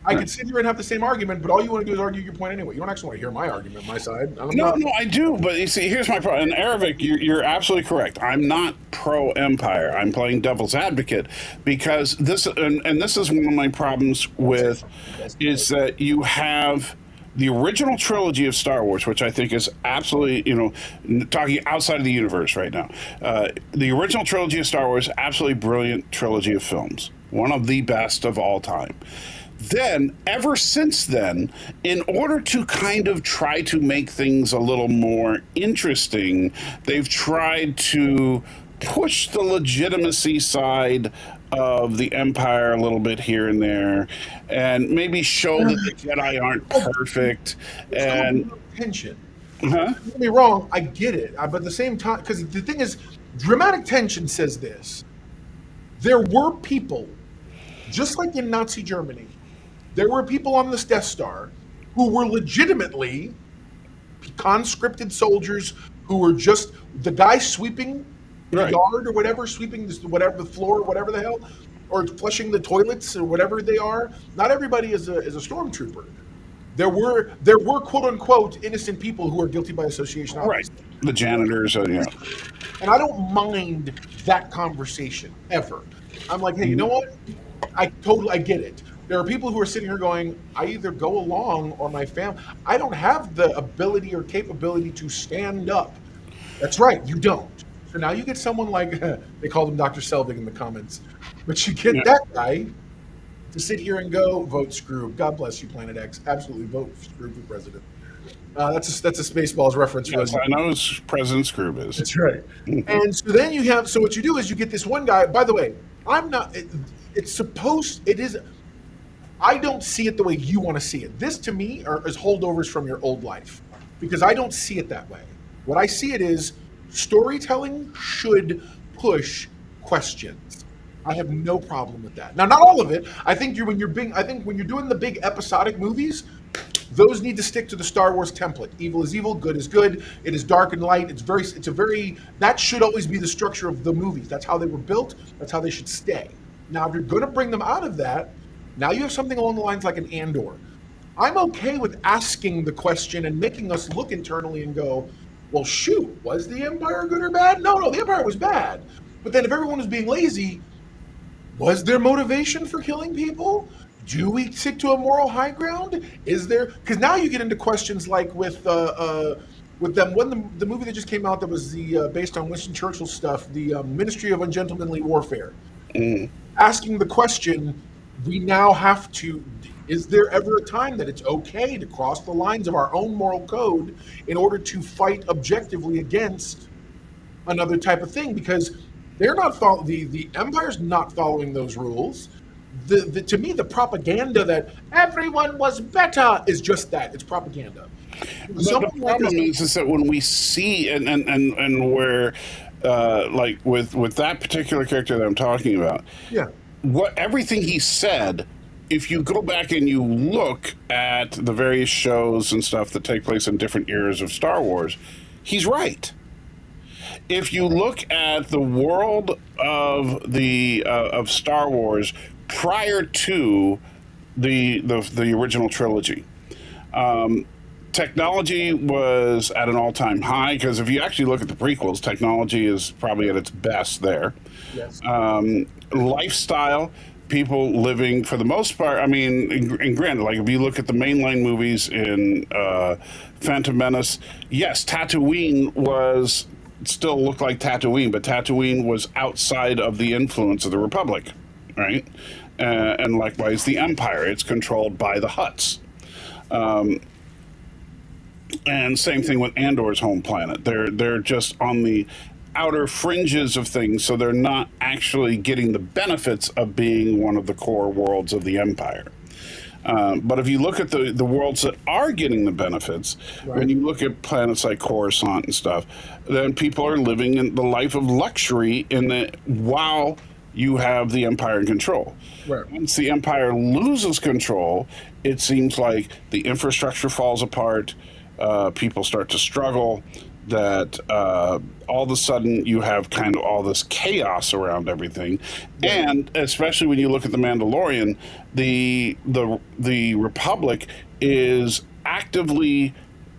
I could sit here and have the same argument, but all you want to do is argue your point anyway. You don't actually want to hear my argument, my side. No, I do, but you see, here's my problem. And Aravic, you're absolutely correct. I'm not pro-empire. I'm playing devil's advocate because this, and this is one of my problems with, is that you have the original trilogy of Star Wars, which I think is absolutely, talking outside of the universe right now. The original trilogy of Star Wars, absolutely brilliant trilogy of films. One of the best of all time. Then, ever since then, in order to kind of try to make things a little more interesting, they've tried to push the legitimacy side of the Empire a little bit here and there, and maybe show that the Jedi aren't perfect. And tension. Huh? Don't get me wrong, I get it, but at the same time, because the thing is, dramatic tension says this: there were people, just like in Nazi Germany, there were people on this Death Star who were legitimately conscripted soldiers who were just the guy sweeping the Right. yard or whatever, sweeping this, whatever the floor, whatever the hell, or flushing the toilets or whatever they are. Not everybody is a stormtrooper. There were quote unquote innocent people who are guilty by association, Right. obviously. The janitors, And I don't mind that conversation ever. I'm like, hey, you know what? I get it. There are people who are sitting here going, I either go along or my family. I don't have the ability or capability to stand up. That's right, you don't. So now you get someone like they called him Dr. Selvig in the comments, but you get Yeah. that guy to sit here and go vote Scrooge. God bless you, Planet X. Absolutely vote Scrooge for president. That's a Spaceballs reference for Yes, those. I know who President Scrooge is. That's right. And so then you have, so what you do is you get this one guy. By the way, I'm not. It's supposed. It is. I don't see it the way you want to see it. This to me is holdovers from your old life, because I don't see it that way. What I see it is storytelling should push questions. I have no problem with that. Now, not all of it. I think I think when you're doing the big episodic movies, those need to stick to the Star Wars template. Evil is evil, good is good. It is dark and light. That should always be the structure of the movies. That's how they were built. That's how they should stay. Now, if you're going to bring them out of that, now you have something along the lines like an Andor. I'm okay with asking the question and making us look internally and go, well, shoot, was the Empire good or bad? No, the Empire was bad. But then if everyone was being lazy, was there motivation for killing people? Do we stick to a moral high ground? Is there? Because now you get into questions like with them when the movie that just came out that was the based on Winston Churchill stuff, the Ministry of Ungentlemanly Warfare. Asking the question, we now have to. Is there ever a time that it's okay to cross the lines of our own moral code in order to fight objectively against another type of thing? Because they're not the Empire's not following those rules. To me, the propaganda that everyone was better is just that. It's propaganda. But the problem is that when we see and where like with that particular character that I'm talking about, yeah, what everything he said, if you go back and you look at the various shows and stuff that take place in different eras of Star Wars, he's right. If you look at the world of the of Star Wars prior to the original trilogy, technology was at an all-time high, because if you actually look at the prequels, technology is probably at its best there. yes, Lifestyle, people living for the most part, I mean, and granted, like if you look at the mainline movies in Phantom Menace, yes, Tatooine was still looked like Tatooine, but Tatooine was outside of the influence of the Republic, right? And likewise, the Empire, it's controlled by the Hutts. And same thing with Andor's home planet. They're just on the outer fringes of things, so they're not actually getting the benefits of being one of the core worlds of the Empire. But if you look at the worlds that are getting the benefits, right. when you look at planets like Coruscant and stuff, then people are living in the life of luxury while you have the Empire in control. Right. Once the Empire loses control, it seems like the infrastructure falls apart, people start to struggle, that all of a sudden you have kind of all this chaos around everything. And especially when you look at the Mandalorian, the Republic is actively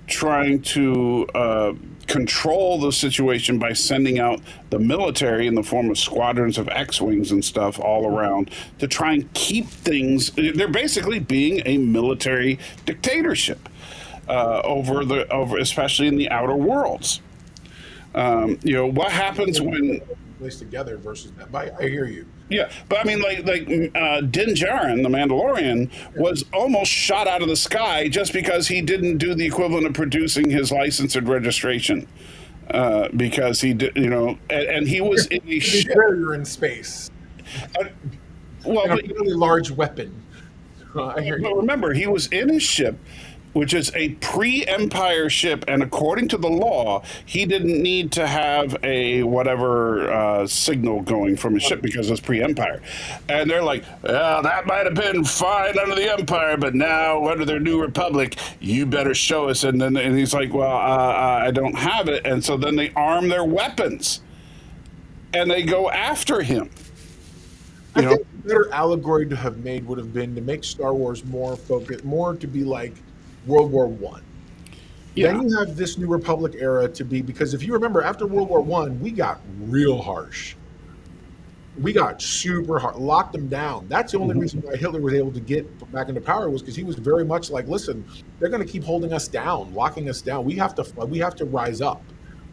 trying to control the situation by sending out the military in the form of squadrons of X-wings and stuff all around to try and keep things. They're basically being a military dictatorship. Over especially in the outer worlds. What happens when placed together versus that. But I hear you. Yeah, but I mean, like Din Djarin, the Mandalorian, was almost shot out of the sky just because he didn't do the equivalent of producing his license and registration. Because he did, and he was in a ship. You're in space. Well, a really large weapon. I hear but you. remember, he was in his ship which is a pre-Empire ship, and according to the law, he didn't need to have a whatever signal going from his ship because it's pre-Empire. And they're like, well, that might have been fine under the Empire, but now under their new republic, you better show us. And he's like, well, I don't have it. And so then they arm their weapons, and they go after him. I think the better allegory to have made would have been to make Star Wars more focused, more to be like World War One. Yeah. Then you have this New Republic era to be, because if you remember, after World War One, we got real harsh. We got super hard, locked them down. That's the only reason why Hitler was able to get back into power, was because he was very much like, listen, they're going to keep holding us down, locking us down. We have to rise up.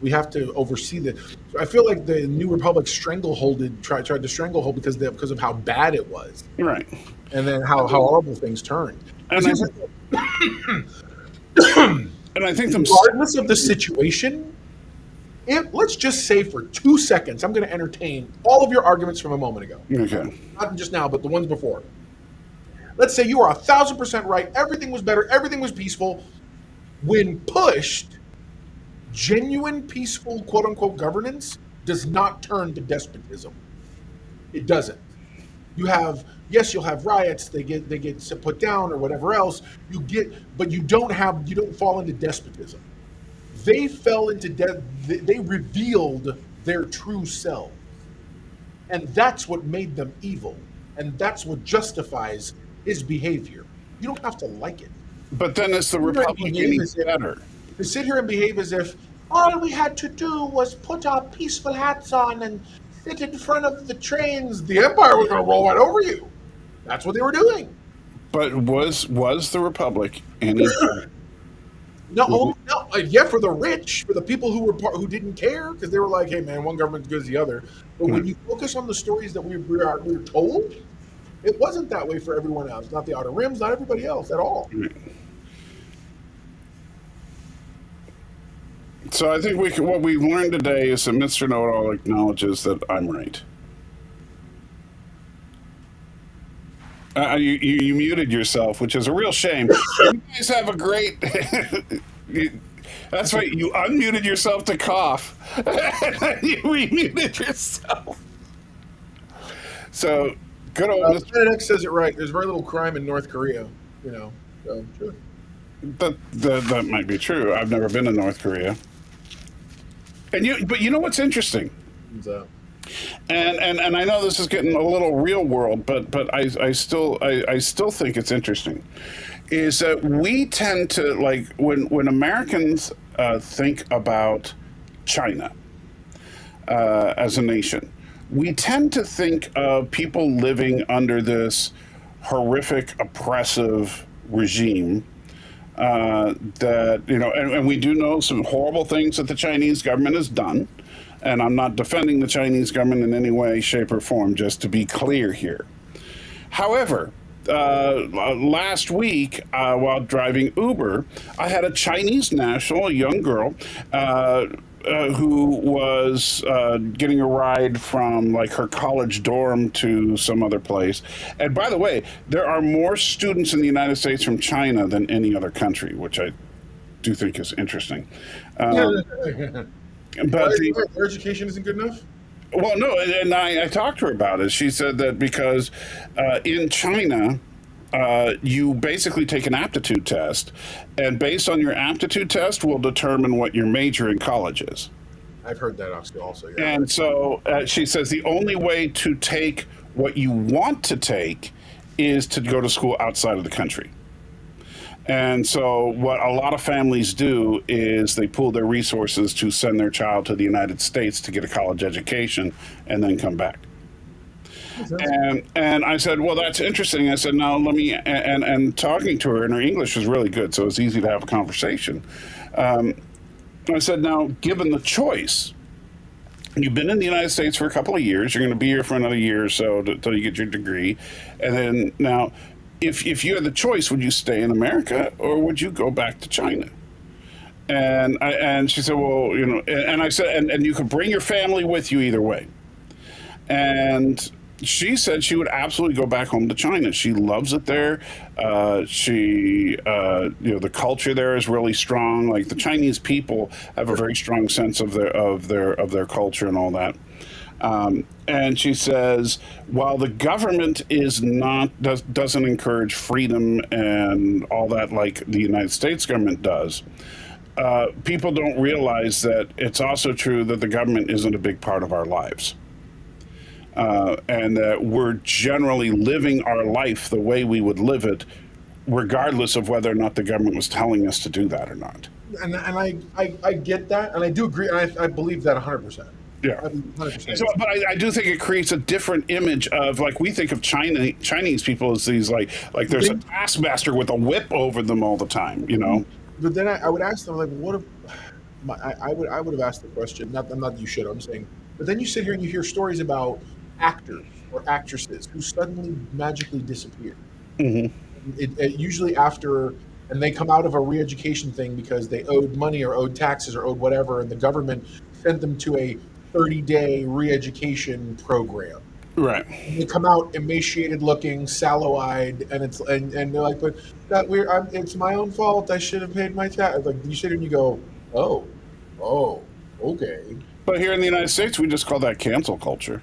We have to oversee the. So I feel like the New Republic tried to stranglehold because of how bad it was, Right. and then how horrible things turned. And I think Regardless of the situation, let's just say for 2 seconds, I'm going to entertain all of your arguments from a moment ago. Okay. Not just now, but the ones before. Let's say you are 1,000% right. Everything was better. Everything was peaceful. When pushed, genuine, peaceful, quote unquote governance does not turn to despotism. It doesn't. You'll have riots. They get put down or whatever else. But you don't fall into despotism. They fell into they revealed their true self, and that's what made them evil, and that's what justifies his behavior. You don't have to like it. But then is the Republic any better? To sit here and behave as if all we had to do was put our peaceful hats on and sit in front of the trains, the Empire was going to roll right over you. That's what they were doing. But was the Republic any better? No, yeah, for the rich, for the people who didn't care, because they were like, "Hey, man, one government's good as the other." But when you focus on the stories that we were told, it wasn't that way for everyone else. Not the Outer Rims, not everybody else at all. So I think what we've learned today is that Mr. Know-It-All acknowledges that I'm right. You muted yourself, which is a real shame. You guys have a great. That's right. You unmuted yourself to cough, and then you remuted yourself. So good old. Mr. X says it right. There's very little crime in North Korea. So sure. That might be true. I've never been to North Korea. But you know what's interesting? And I know this is getting a little real world, but I still think it's interesting. Is that we tend to, like, when Americans think about China as a nation, we tend to think of people living under this horrific, oppressive regime. And we do know some horrible things that the Chinese government has done. And I'm not defending the Chinese government in any way, shape, or form, just to be clear here. However, last week, while driving Uber, I had a Chinese national, a young girl, who was getting a ride from like her college dorm to some other place. And by the way, there are more students in the United States from China than any other country, which I do think is interesting. But their education isn't good enough? Well, no, and I talked to her about it. She said that because in China, you basically take an aptitude test, and based on your aptitude test will determine what your major in college is. I've heard that also, yeah. And so she says the only way to take what you want to take is to go to school outside of the country. And so what a lot of families do is they pool their resources to send their child to the United States to get a college education and then come back. And I said, well, that's interesting. I said, now let me, and talking to her, and her English was really good, so it was easy to have a conversation. I said, now, given the choice, you've been in the United States for a couple of years, you're going to be here for another year or so until you get your degree. And then now, if you had the choice, would you stay in America or would you go back to China? And she said, well, and I said, and you could bring your family with you either way. And She said she would absolutely go back home to China. She loves it there. The culture there is really strong. Like the Chinese people have a very strong sense of their culture and all that. And she says, while the government doesn't encourage freedom and all that like the United States government does, people don't realize that it's also true that the government isn't a big part of our lives. And that we're generally living our life the way we would live it, regardless of whether or not the government was telling us to do that or not. And I get that, and I do agree, and I believe that 100%. Yeah. 100%. So, but I do think it creates a different image of, like, we think of Chinese people as these like there's a taskmaster with a whip over them all the time, you know. But then I would ask them, like, what if I would have asked the question, not that you should, I'm saying, but then you sit here and you hear stories about actors or actresses who suddenly magically disappear. Mm-hmm. It usually after, and they come out of a re-education thing because they owed money or owed taxes or owed whatever, and the government sent them to a 30-day re-education program. Right. And they come out emaciated looking, sallow-eyed, and they're like, but it's my own fault. I should have paid my tax. Like, you sit here and you go, oh, okay. But here in the United States, we just call that cancel culture.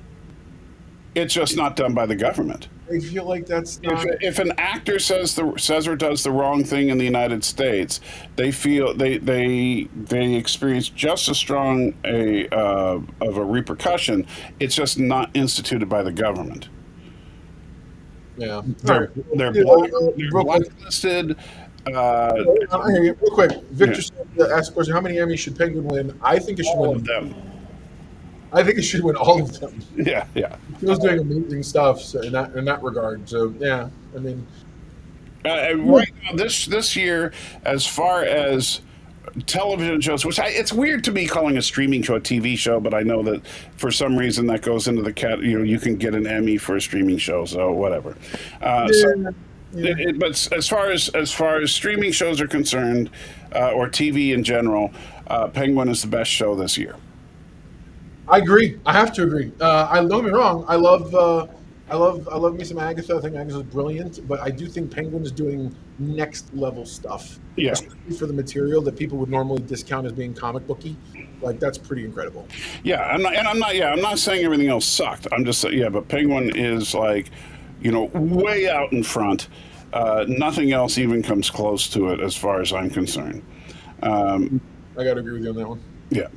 It's just not done by the government. I feel like that's not. If an actor says or does the wrong thing in the United States, they feel they experience just as strong of a repercussion. It's just not instituted by the government. Yeah, They're blacklisted. I hear you. Real quick, Victor asked a question: how many Emmys should Penguin win? I think it should win All of them. I think it should win all of them. Yeah. He was doing amazing stuff in that regard. So yeah, I mean, right now this year, as far as television shows, which it's weird to me calling a streaming show a TV show, but I know that for some reason that goes into the you can get an Emmy for a streaming show, so whatever. But as far as streaming shows are concerned, or TV in general, Penguin is the best show this year. I agree. I have to agree. Don't get me wrong. I love me some Agatha. I think Agatha's brilliant, but I do think Penguin's doing next level stuff. Yeah. Especially for the material that people would normally discount as being comic booky. Like, that's pretty incredible. Yeah, I'm not saying everything else sucked. I'm just saying, but Penguin is like, way out in front. Nothing else even comes close to it as far as I'm concerned. I gotta agree with you on that one. Yeah.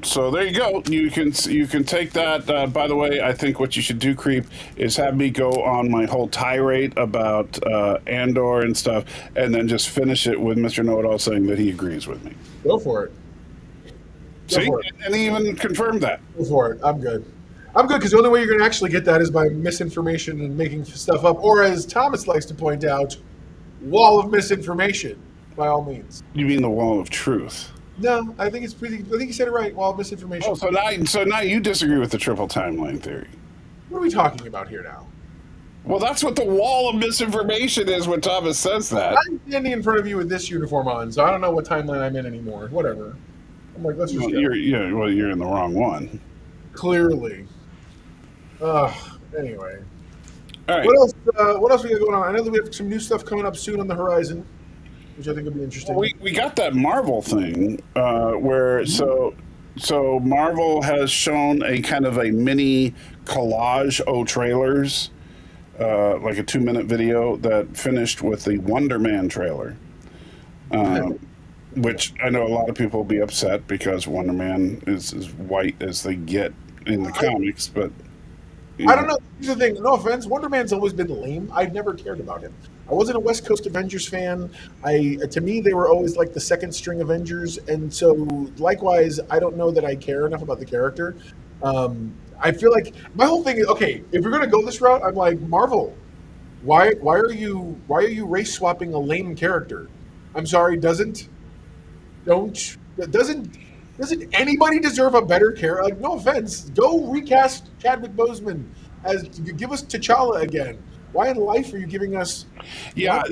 So there you go. You can take that. By the way, I think what you should do, Creep, is have me go on my whole tirade about Andor and stuff, and then just finish it with Mr. Know-It-All saying that he agrees with me. Go for it. See? And he even confirmed that. Go for it. I'm good. Because the only way you're going to actually get that is by misinformation and making stuff up, or as Thomas likes to point out, wall of misinformation, by all means. You mean the wall of truth? No, I think you said it right. Wall of misinformation. Oh, so now you disagree with the triple timeline theory. What are we talking about here now? Well, that's what the wall of misinformation is when Thomas says that. I'm standing in front of you with this uniform on, so I don't know what timeline I'm in anymore. Whatever. I'm like, let's just go. You're in the wrong one. Clearly. Anyway. All right. What else we got going on? I know that we have some new stuff coming up soon on the horizon, which I think will be interesting. Well, we got that Marvel thing where so Marvel has shown a kind of a mini collage of trailers, like a 2-minute video that finished with the Wonder Man trailer, which I know a lot of people will be upset because Wonder Man is as white as they get in the comics, but I don't know. Here's the thing. No offense. Wonder Man's always been lame. I've never cared about him. I wasn't a West Coast Avengers fan. To me, they were always like the second string Avengers, and so likewise, I don't know that I care enough about the character. I feel like my whole thing is, okay, if you're gonna go this route, I'm like, Marvel, why are you race swapping a lame character? I'm sorry, doesn't anybody deserve a better character? Like, no offense, go recast Chadwick Boseman give us T'Challa again. Why in life are you giving us? Yeah,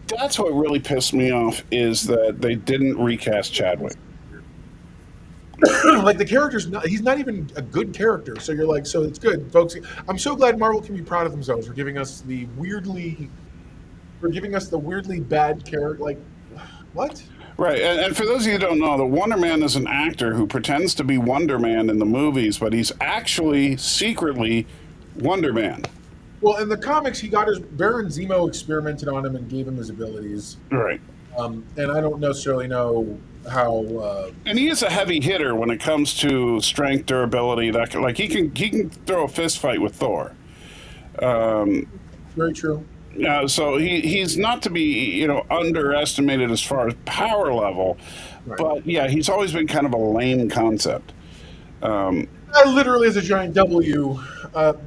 that's what really pissed me off is that they didn't recast Chadwick. Like the character's not, he's not even a good character. So you're like, so it's good, folks. I'm so glad Marvel can be proud of themselves for giving us the weirdly bad character. Like, what? Right, and for those of you who don't know, the Wonder Man is an actor who pretends to be Wonder Man in the movies, but he's actually secretly Wonder Man. Well, in the comics, he got his Baron Zemo experimented on him and gave him his abilities. Right. And I don't necessarily know how. And he is a heavy hitter when it comes to strength, durability. Like he can throw a fist fight with Thor. Very true. So he's not to be underestimated as far as power level, Right. but yeah, he's always been kind of a lame concept. That literally is a giant W,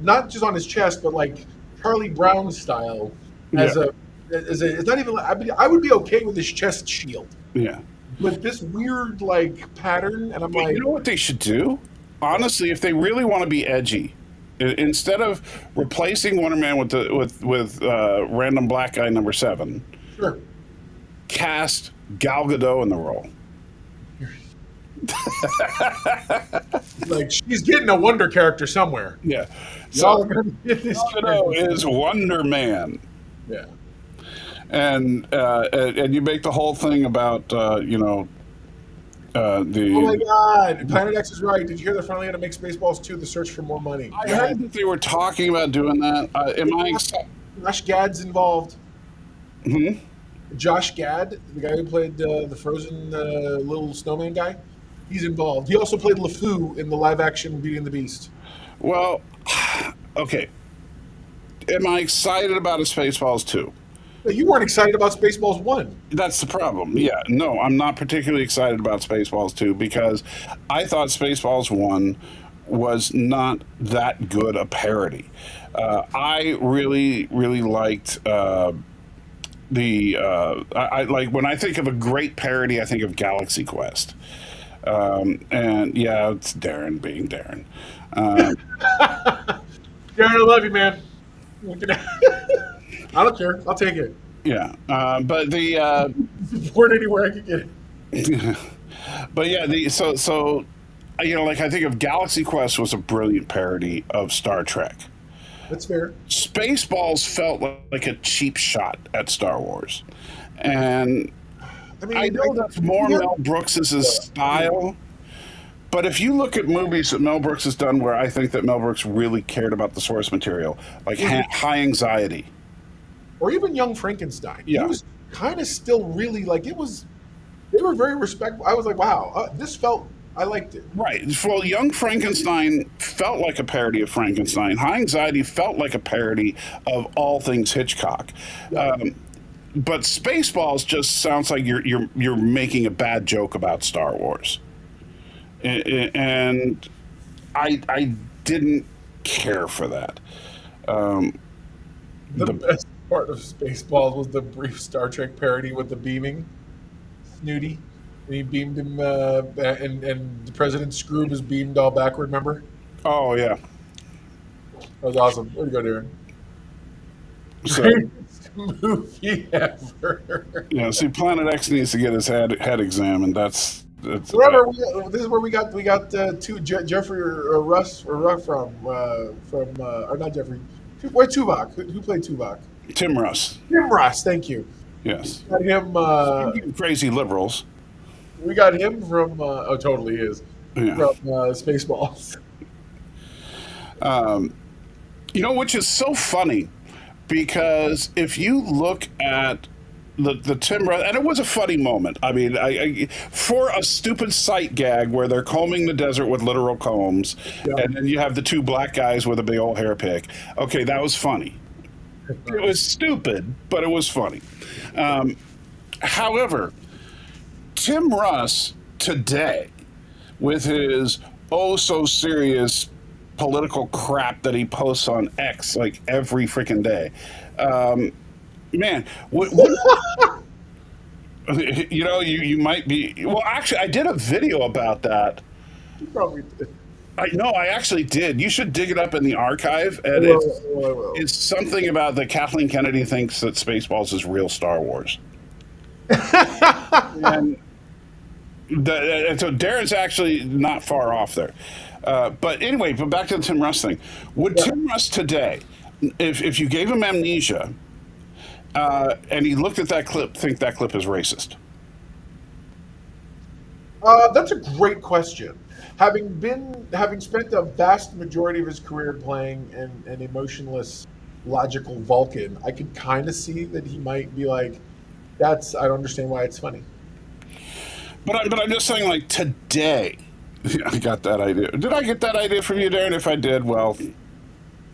not just on his chest, but like Charlie Brown style. As Yeah. it's not even. I would be okay with his chest shield, Yeah. but this weird like pattern, and I'm But like, you know what they should do? Honestly, if they really want to be edgy, instead of replacing Wonder Man with random black guy number 7, sure. cast Gal Gadot in the role. Like she's getting a wonder character somewhere. Yeah. Y'all So are gonna get this Gal Gadot character. is Wonder Man. Yeah. And you make the whole thing about the Oh my God! Planet X is right. Did you hear they're finally going to make Spaceballs 2: The Search for More Money? I heard that they were talking about doing that. Am I excited? Josh Gad's involved. Hmm? Josh Gad, the guy who played the Frozen little snowman guy, he's involved. He also played LeFou in the live-action Beauty and the Beast. Well, okay. Am I excited about a Spaceballs 2? Now, you weren't excited about Spaceballs 1. That's the problem. Yeah, no, I'm not particularly excited about Spaceballs 2 because I thought Spaceballs 1 was not that good a parody. I really, really liked I like when I think of a great parody, I think of Galaxy Quest. And yeah, it's Darren being Darren. Darren, I love you, man. I don't care. I'll take it. Yeah, but the Support anywhere I can get it. but yeah, so like I think of Galaxy Quest was a brilliant parody of Star Trek. That's fair. Spaceballs felt like a cheap shot at Star Wars, and I know that's more Mel Brooks' style. But if you look at movies that Mel Brooks has done where I think that Mel Brooks really cared about the source material, like High Anxiety. Or even Young Frankenstein. Yeah. He was kind of still really, like, they were very respectful. I was like, wow, I liked it. Right. Well, Young Frankenstein felt like a parody of Frankenstein. High Anxiety felt like a parody of all things Hitchcock. Yeah. But Spaceballs just sounds like you're making a bad joke about Star Wars. And I didn't care for that. The best part of Spaceballs was the brief Star Trek parody with the beaming. Snooty. And he beamed him, and the President Scrooge was beamed all backward, remember? Oh, yeah. That was awesome. Way to go, Darren. So, Greatest movie ever. yeah, see, Planet X needs to get his head examined. That's Remember, this is where we got two Jeffrey or Russ from or not Jeffrey. Where's Tuvok? Who played Tuvok? Tim Russ. Tim Russ. Thank you. Yes. Got him. Crazy liberals. We got him from. Oh, totally is. Yeah. From Spaceballs. Which is so funny because if you look at the Tim Russ, and it was a funny moment. I mean, I for a stupid sight gag where they're combing the desert with literal combs, and then you have the two black guys with a big old hair pick. Okay, that was funny. It was stupid, but it was funny. However, Tim Russ today, with his oh so serious political crap that he posts on X like every freaking day. Man, you might be. Well, actually, I did a video about that. You probably did. I actually did. You should dig it up in the archive. And I will. it's something about that Kathleen Kennedy thinks that Spaceballs is real Star Wars. And And so Darren's actually not far off there. But anyway, but back to the Tim Russ thing. Would Tim Russ today, if you gave him amnesia and he looked at that clip, think that clip is racist? That's a great question. Having spent a vast majority of his career playing an emotionless, logical Vulcan, I could kind of see that he might be like, I don't understand why it's funny. But I'm just saying, like, today, I got that idea. Did I get that idea from you, Darren? If I did, well,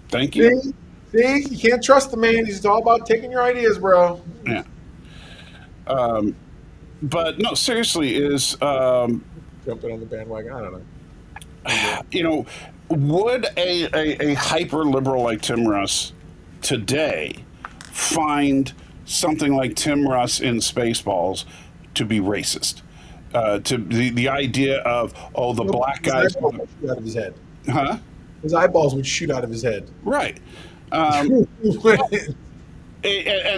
thank you. See, you can't trust the man. He's all about taking your ideas, bro. Yeah. But no, seriously, is jumping on the bandwagon. I don't know. You know, would a hyper liberal like Tim Russ today find something like Tim Russ in Spaceballs to be racist? To the idea of the black guys would shoot out of his head. Huh? His eyeballs would shoot out of his head. Right. And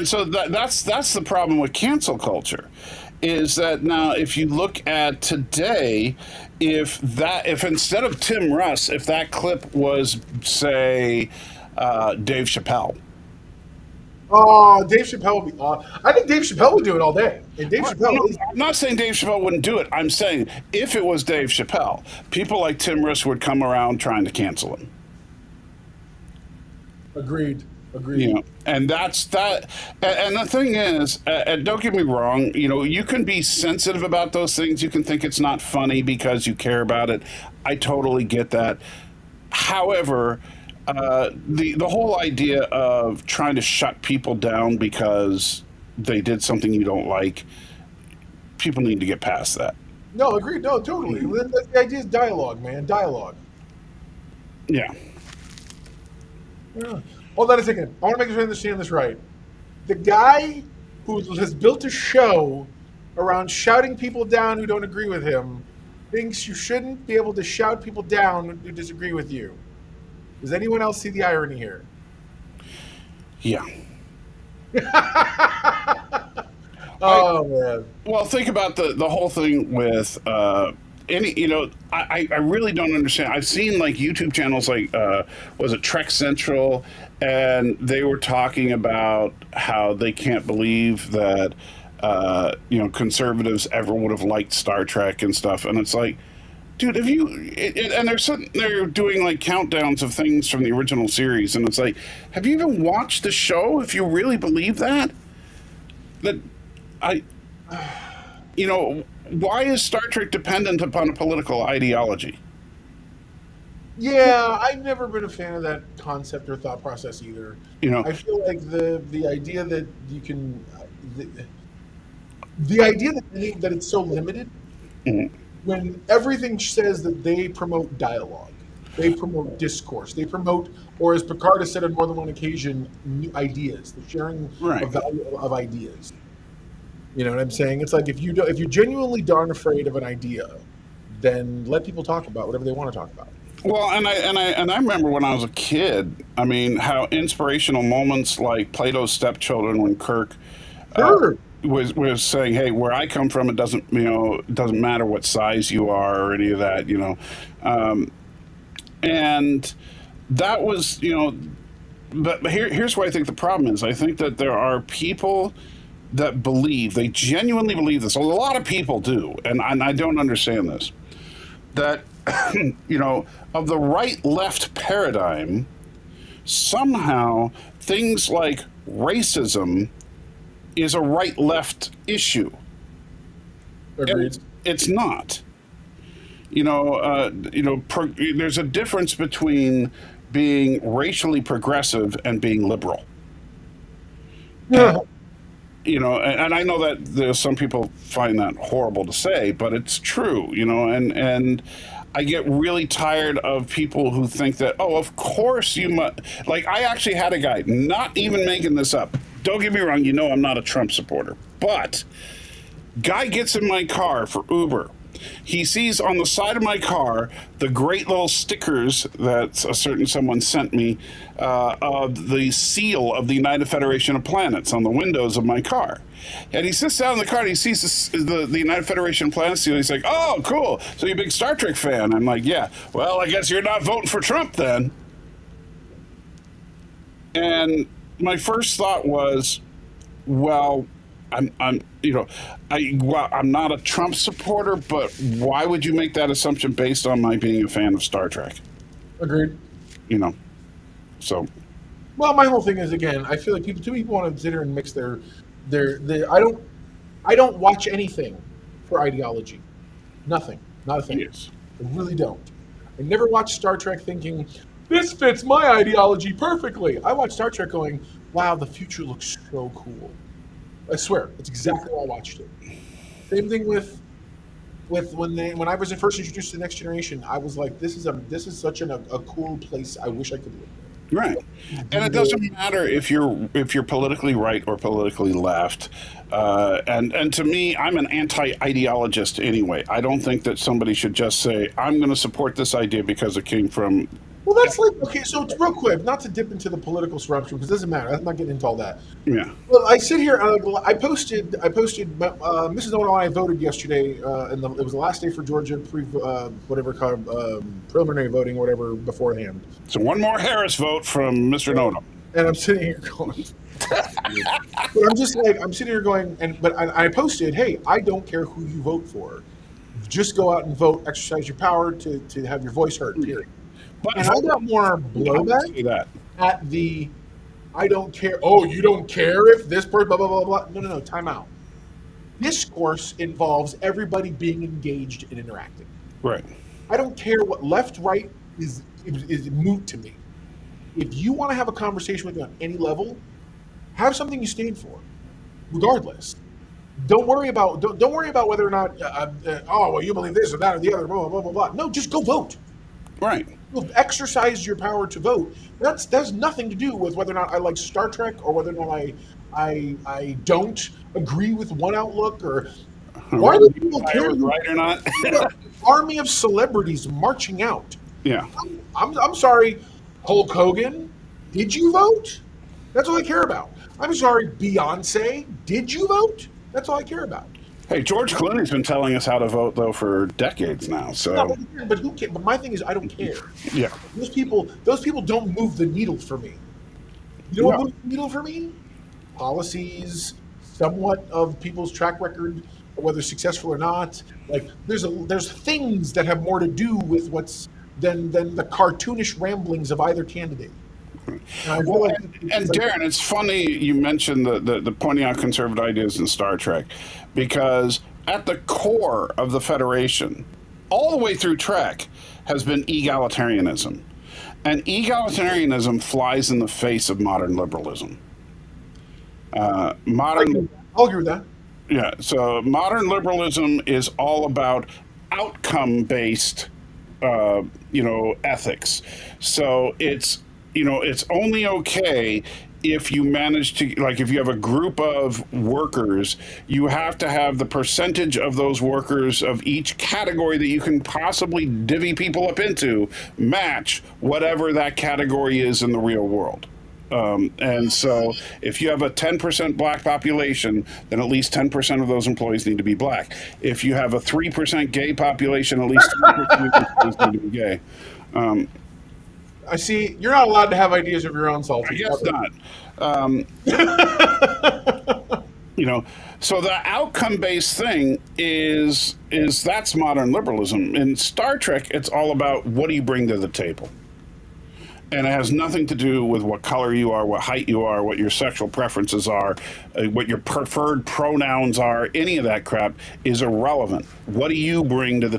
so that's the problem with cancel culture, is that now if you look at today, if instead of Tim Russ, if that clip was, say, Dave Chappelle. Oh, Dave Chappelle would be on. I think Dave Chappelle would do it all day. And Dave Chappelle I'm not saying Dave Chappelle wouldn't do it. I'm saying if it was Dave Chappelle, people like Tim Russ would come around trying to cancel him. Agreed. You know, and that's that. And the thing is, and don't get me wrong, you know, you can be sensitive about those things. You can think it's not funny because you care about it. I totally get that. However, the whole idea of trying to shut people down because they did something you don't like, people need to get past that. No, agreed. No, totally. The idea is dialogue, man. Dialogue. Yeah. Hold on a second. I want to make sure I understand this right. The guy who has built a show around shouting people down who don't agree with him thinks you shouldn't be able to shout people down who disagree with you. Does anyone else see the irony here? Yeah. Man. Well, think about the whole thing with I really don't understand. I've seen like YouTube channels like was it Trek Central, and they were talking about how they can't believe that conservatives ever would have liked Star Trek and stuff, and it's like, dude, have you? And they're doing like countdowns of things from the original series, and it's like, have you even watched the show? If you really believe that, why is Star Trek dependent upon a political ideology? Yeah, I've never been a fan of that concept or thought process either. I feel like the idea that you can, the idea that it's so limited, Mm-hmm. when everything says that they promote dialogue, they promote discourse, they promote, or as Picard has said on more than one occasion, new ideas, the sharing of value of ideas. You know what I'm saying? It's like if you're genuinely darn afraid of an idea, then let people talk about whatever they want to talk about. Well, and I remember when I was a kid, I mean, how inspirational moments like Plato's Stepchildren, when Kirk was saying, "Hey, where I come from, it doesn't matter what size you are or any of that, and that was, but here's where I think the problem is. I think that there are people that they genuinely believe this. A lot of people do, and I don't understand this. That of the right-left paradigm, somehow things like racism is a right-left issue. Agreed. It's not. There's a difference between being racially progressive and being liberal. Yeah. And I know that there's some people find that horrible to say, but it's true, and I get really tired of people who think that, of course you must. Like, I actually had a guy, not even making this up. Don't get me wrong, I'm not a Trump supporter, but guy gets in my car for Uber, He sees on the side of my car the great little stickers that a certain someone sent me of the seal of the United Federation of Planets on the windows of my car. And he sits down in the car and he sees the United Federation of Planets seal. He's like, "Oh, cool. So you're a big Star Trek fan?" I'm like, "Yeah. Well, I guess you're not voting for Trump then." And my first thought was, well, I'm not a Trump supporter, but why would you make that assumption based on my being a fan of Star Trek? Agreed. So. Well, my whole thing is, again, I feel like two people want to sit here and mix their. I don't watch anything for ideology. Nothing. Not a thing. Yes. I really don't. I never watched Star Trek thinking, this fits my ideology perfectly. I watched Star Trek going, wow, the future looks so cool. I swear, that's exactly why I watched it. Same thing with when I was first introduced to the Next Generation, I was like, this is such a cool place. I wish I could live there. Right, and it doesn't matter if you're politically right or politically left, and to me, I'm an anti-ideologist anyway. I don't think that somebody should just say, "I'm going to support this idea because it came from." Well, that's like, okay, so it's real quick, not to dip into the political disruption, because it doesn't matter. I'm not getting into all that. Yeah. Well, I sit here, I posted, Mrs. Know-It-All and I voted yesterday, and it was the last day for Georgia, preliminary voting, whatever, beforehand. So one more Harris vote from Mr. Know-It-All. And I'm sitting here going, but I'm sitting here going, but I posted, hey, I don't care who you vote for. Just go out and vote, exercise your power to have your voice heard, period. And I got more blowback at the, I don't care, oh, you don't care if this person, blah, blah, blah, blah. No, time out. Discourse involves everybody being engaged and interacting. Right. I don't care what left, right is moot to me. If you want to have a conversation with me on any level, have something you stand for, regardless. Don't worry about whether or not, well, you believe this or that or the other, blah, blah, blah, blah. No, just go vote. Right. You've exercised your power to vote. That's nothing to do with whether or not I like Star Trek or whether or not I don't agree with one outlook or why do people care? Right or not? Army of celebrities marching out. Yeah. I'm sorry, Hulk Hogan, did you vote? That's all I care about. I'm sorry, Beyonce, did you vote? That's all I care about. Hey, George Clooney's been telling us how to vote though for decades now. So, no, but who cares? But my thing is, I don't care. Yeah, those people don't move the needle for me. You know what moves the needle for me? Policies, somewhat of people's track record, whether successful or not. Like there's things that have more to do with than the cartoonish ramblings of either candidate. And Darren, it's funny you mentioned the pointing out conservative ideas in Star Trek, because at the core of the Federation, all the way through Trek, has been egalitarianism. And egalitarianism flies in the face of modern liberalism. I'll agree with that. Yeah, so modern liberalism is all about outcome-based, ethics. So it's only okay if you manage to, like, if you have a group of workers, you have to have the percentage of those workers of each category that you can possibly divvy people up into match whatever that category is in the real world. And so if you have a 10% black population, then at least 10% of those employees need to be black. If you have a 3% gay population, at least 3% of the employees need to be gay. I see. You're not allowed to have ideas of your own, Salty. I guess not. So the outcome-based thing is that's modern liberalism. In Star Trek, it's all about what do you bring to the table. And it has nothing to do with what color you are, what height you are, what your sexual preferences are, what your preferred pronouns are. Any of that crap is irrelevant. What do you bring to the